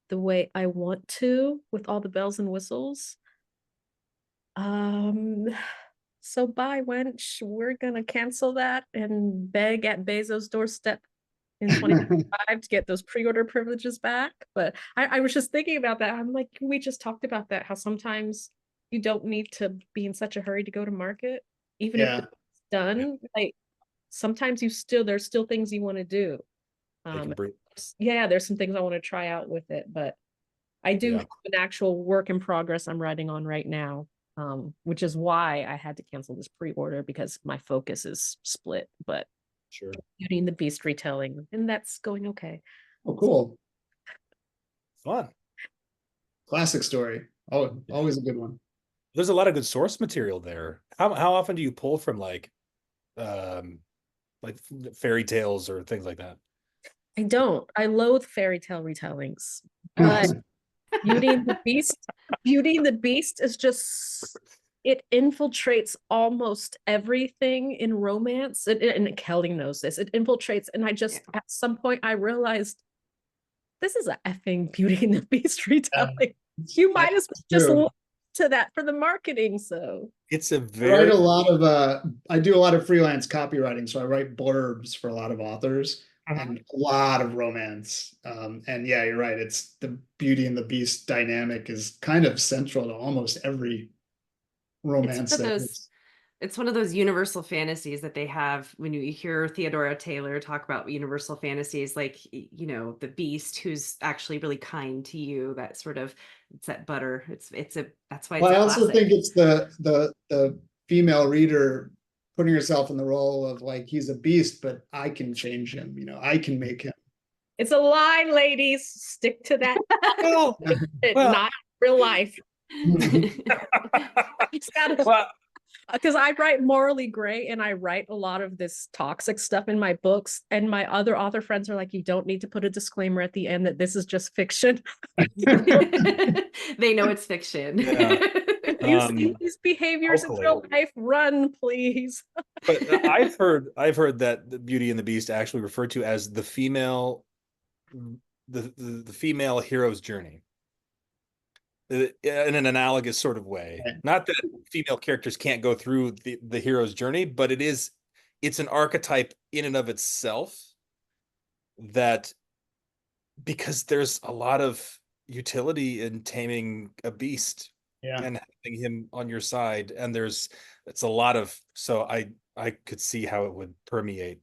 [SPEAKER 3] the way I want to with all the bells and whistles. So bye, wench. We're gonna cancel that and beg at Bezos' doorstep in 2025 to get those pre-order privileges back. But I was just thinking about that. I'm like, we just talked about that, how sometimes you don't need to be in such a hurry to go to market, even if it's done. Like sometimes there's still things you want to do. Yeah, there's some things I want to try out with it, but I do have an actual work in progress I'm writing on right now, which is why I had to cancel this pre-order, because my focus is split. But
[SPEAKER 4] Sure.
[SPEAKER 3] Beauty and the Beast retelling, and that's going okay.
[SPEAKER 2] Oh, cool.
[SPEAKER 4] Fun.
[SPEAKER 2] Classic story. Oh, always a good one.
[SPEAKER 4] There's a lot of good source material there. How often do you pull from like fairy tales or things like that?
[SPEAKER 3] I don't. I loathe fairy tale retellings, but Beauty and the Beast is just, it infiltrates almost everything in romance. And Kelli knows this. It infiltrates, and at some point I realized this is a effing Beauty and the Beast retelling. You might as well just look to that for the marketing. So
[SPEAKER 4] it's a
[SPEAKER 2] I do a lot of freelance copywriting, so I write blurbs for a lot of authors. And a lot of romance. And yeah, you're right. It's the Beauty and the Beast dynamic is kind of central to almost every romance.
[SPEAKER 1] It's one of those universal fantasies that they have when you hear Theodora Taylor talk about universal fantasies, like, the beast who's actually really kind to you, that sort of, it's that butter. That's why it's
[SPEAKER 2] I
[SPEAKER 1] a
[SPEAKER 2] also
[SPEAKER 1] classic.
[SPEAKER 2] think it's the female reader putting herself in the role of like, he's a beast, but I can change him. I can make him.
[SPEAKER 3] It's a lie, ladies. Stick to that. Not real life. Because I write morally gray, and I write a lot of this toxic stuff in my books, and my other author friends are like, you don't need to put a disclaimer at the end that this is just fiction.
[SPEAKER 1] They know it's fiction.
[SPEAKER 3] You see these behaviors in real life, run, please.
[SPEAKER 4] But I've heard that the Beauty and the Beast actually referred to as the female hero's journey, in an analogous sort of way. Not that female characters can't go through the hero's journey, but it's an archetype in and of itself, that because there's a lot of utility in taming a beast and having him on your side, and it's a lot of, so I could see how it would permeate.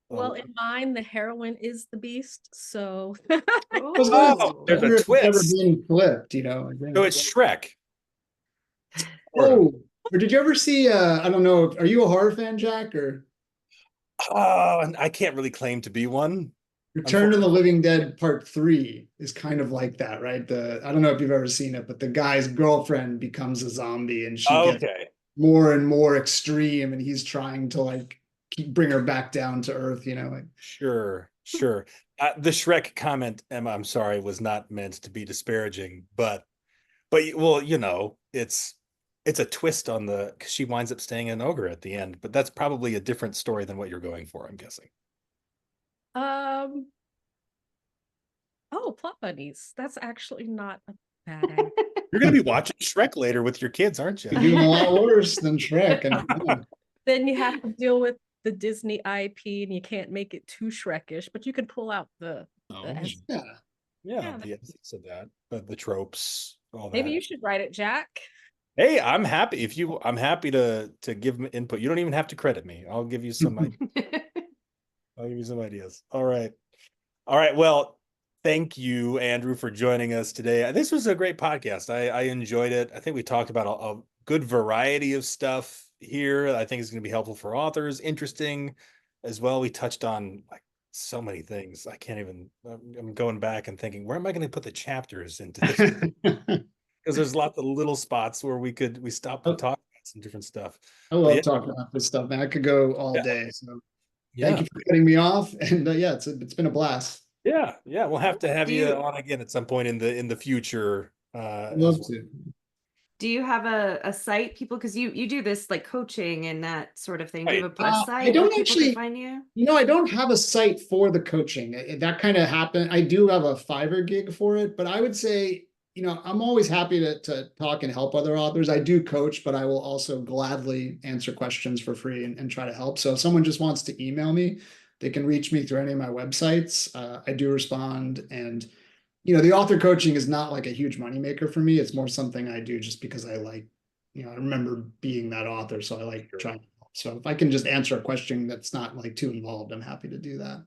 [SPEAKER 3] Well, in mine, the heroine is the beast, so
[SPEAKER 4] there's a twist.
[SPEAKER 2] Never being flipped,
[SPEAKER 4] So it's Shrek.
[SPEAKER 2] Or did you ever see? I don't know. Are you a horror fan, Jack? Or
[SPEAKER 4] I can't really claim to be one.
[SPEAKER 2] Return of the Living Dead Part 3 is kind of like that, right? I don't know if you've ever seen it, but the guy's girlfriend becomes a zombie, and she gets more and more extreme, and he's trying to bring her back down to earth.
[SPEAKER 4] Sure. The Shrek comment, Emma, I'm sorry, was not meant to be disparaging, but well, it's a twist on because she winds up staying an ogre at the end, but that's probably a different story than what you're going for, I'm guessing.
[SPEAKER 3] Plot bunnies. That's actually not a bad idea.
[SPEAKER 4] You're going to be watching Shrek later with your kids, aren't you?
[SPEAKER 2] You're doing a lot worse than Shrek.
[SPEAKER 3] Then you have to deal with the Disney IP, and you can't make it too Shrekish, but you could pull out the essence of that,
[SPEAKER 4] but the tropes all that.
[SPEAKER 3] Maybe you should write it, Jack.
[SPEAKER 4] Hey, I'm happy I'm happy to give input. You don't even have to credit me. I'll give you some I'll give you some ideas. All right. Well, thank you, Andrew, for joining us today. This was a great podcast. I enjoyed it. I think we talked about a good variety of stuff here. I think it's going to be helpful for authors, interesting as well. We touched on like so many things. I can't even, I'm going back and thinking, where am I going to put the chapters into this? Because there's lots of little spots where we stopped and talked about some different stuff.
[SPEAKER 2] I love talking about this stuff, man. I could go all day. So thank you for cutting me off. And it's been a blast.
[SPEAKER 4] Yeah. We'll have to have you on again at some point in the future.
[SPEAKER 2] I'd love to.
[SPEAKER 1] Do you have a site, people? Because you do this like coaching and that sort of thing. Do you have a site?
[SPEAKER 2] I don't
[SPEAKER 1] where people
[SPEAKER 2] actually
[SPEAKER 1] can find you.
[SPEAKER 2] I don't have a site for the coaching. That kind of happened. I do have a Fiverr gig for it, but I would say, I'm always happy to talk and help other authors. I do coach, but I will also gladly answer questions for free and try to help. So if someone just wants to email me, they can reach me through any of my websites. I do respond. And, the author coaching is not like a huge moneymaker for me. It's more something I do just because I like, I remember being that author. So I like trying to help. So if I can just answer a question that's not like too involved, I'm happy to do that.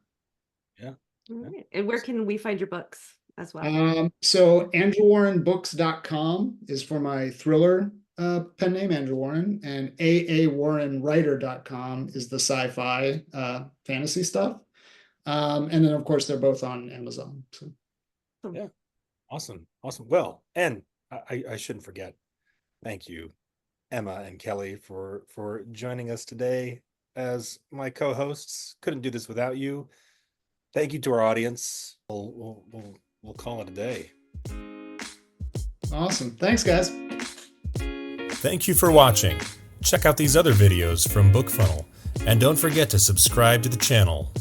[SPEAKER 4] Yeah.
[SPEAKER 1] All right. And where can we find your books as well?
[SPEAKER 2] So andrewwarrenbooks.com is for my thriller pen name, Andrew Warren, and aawarrenwriter.com is the sci-fi fantasy stuff. And then of course they're both on Amazon. So
[SPEAKER 4] yeah. Awesome. Well, and I shouldn't forget. Thank you, Emma and Kelli, for joining us today as my co-hosts. Couldn't do this without you. Thank you to our audience. We'll call it a day.
[SPEAKER 2] Awesome. Thanks, guys.
[SPEAKER 5] Thank you for watching. Check out these other videos from BookFunnel, and don't forget to subscribe to the channel.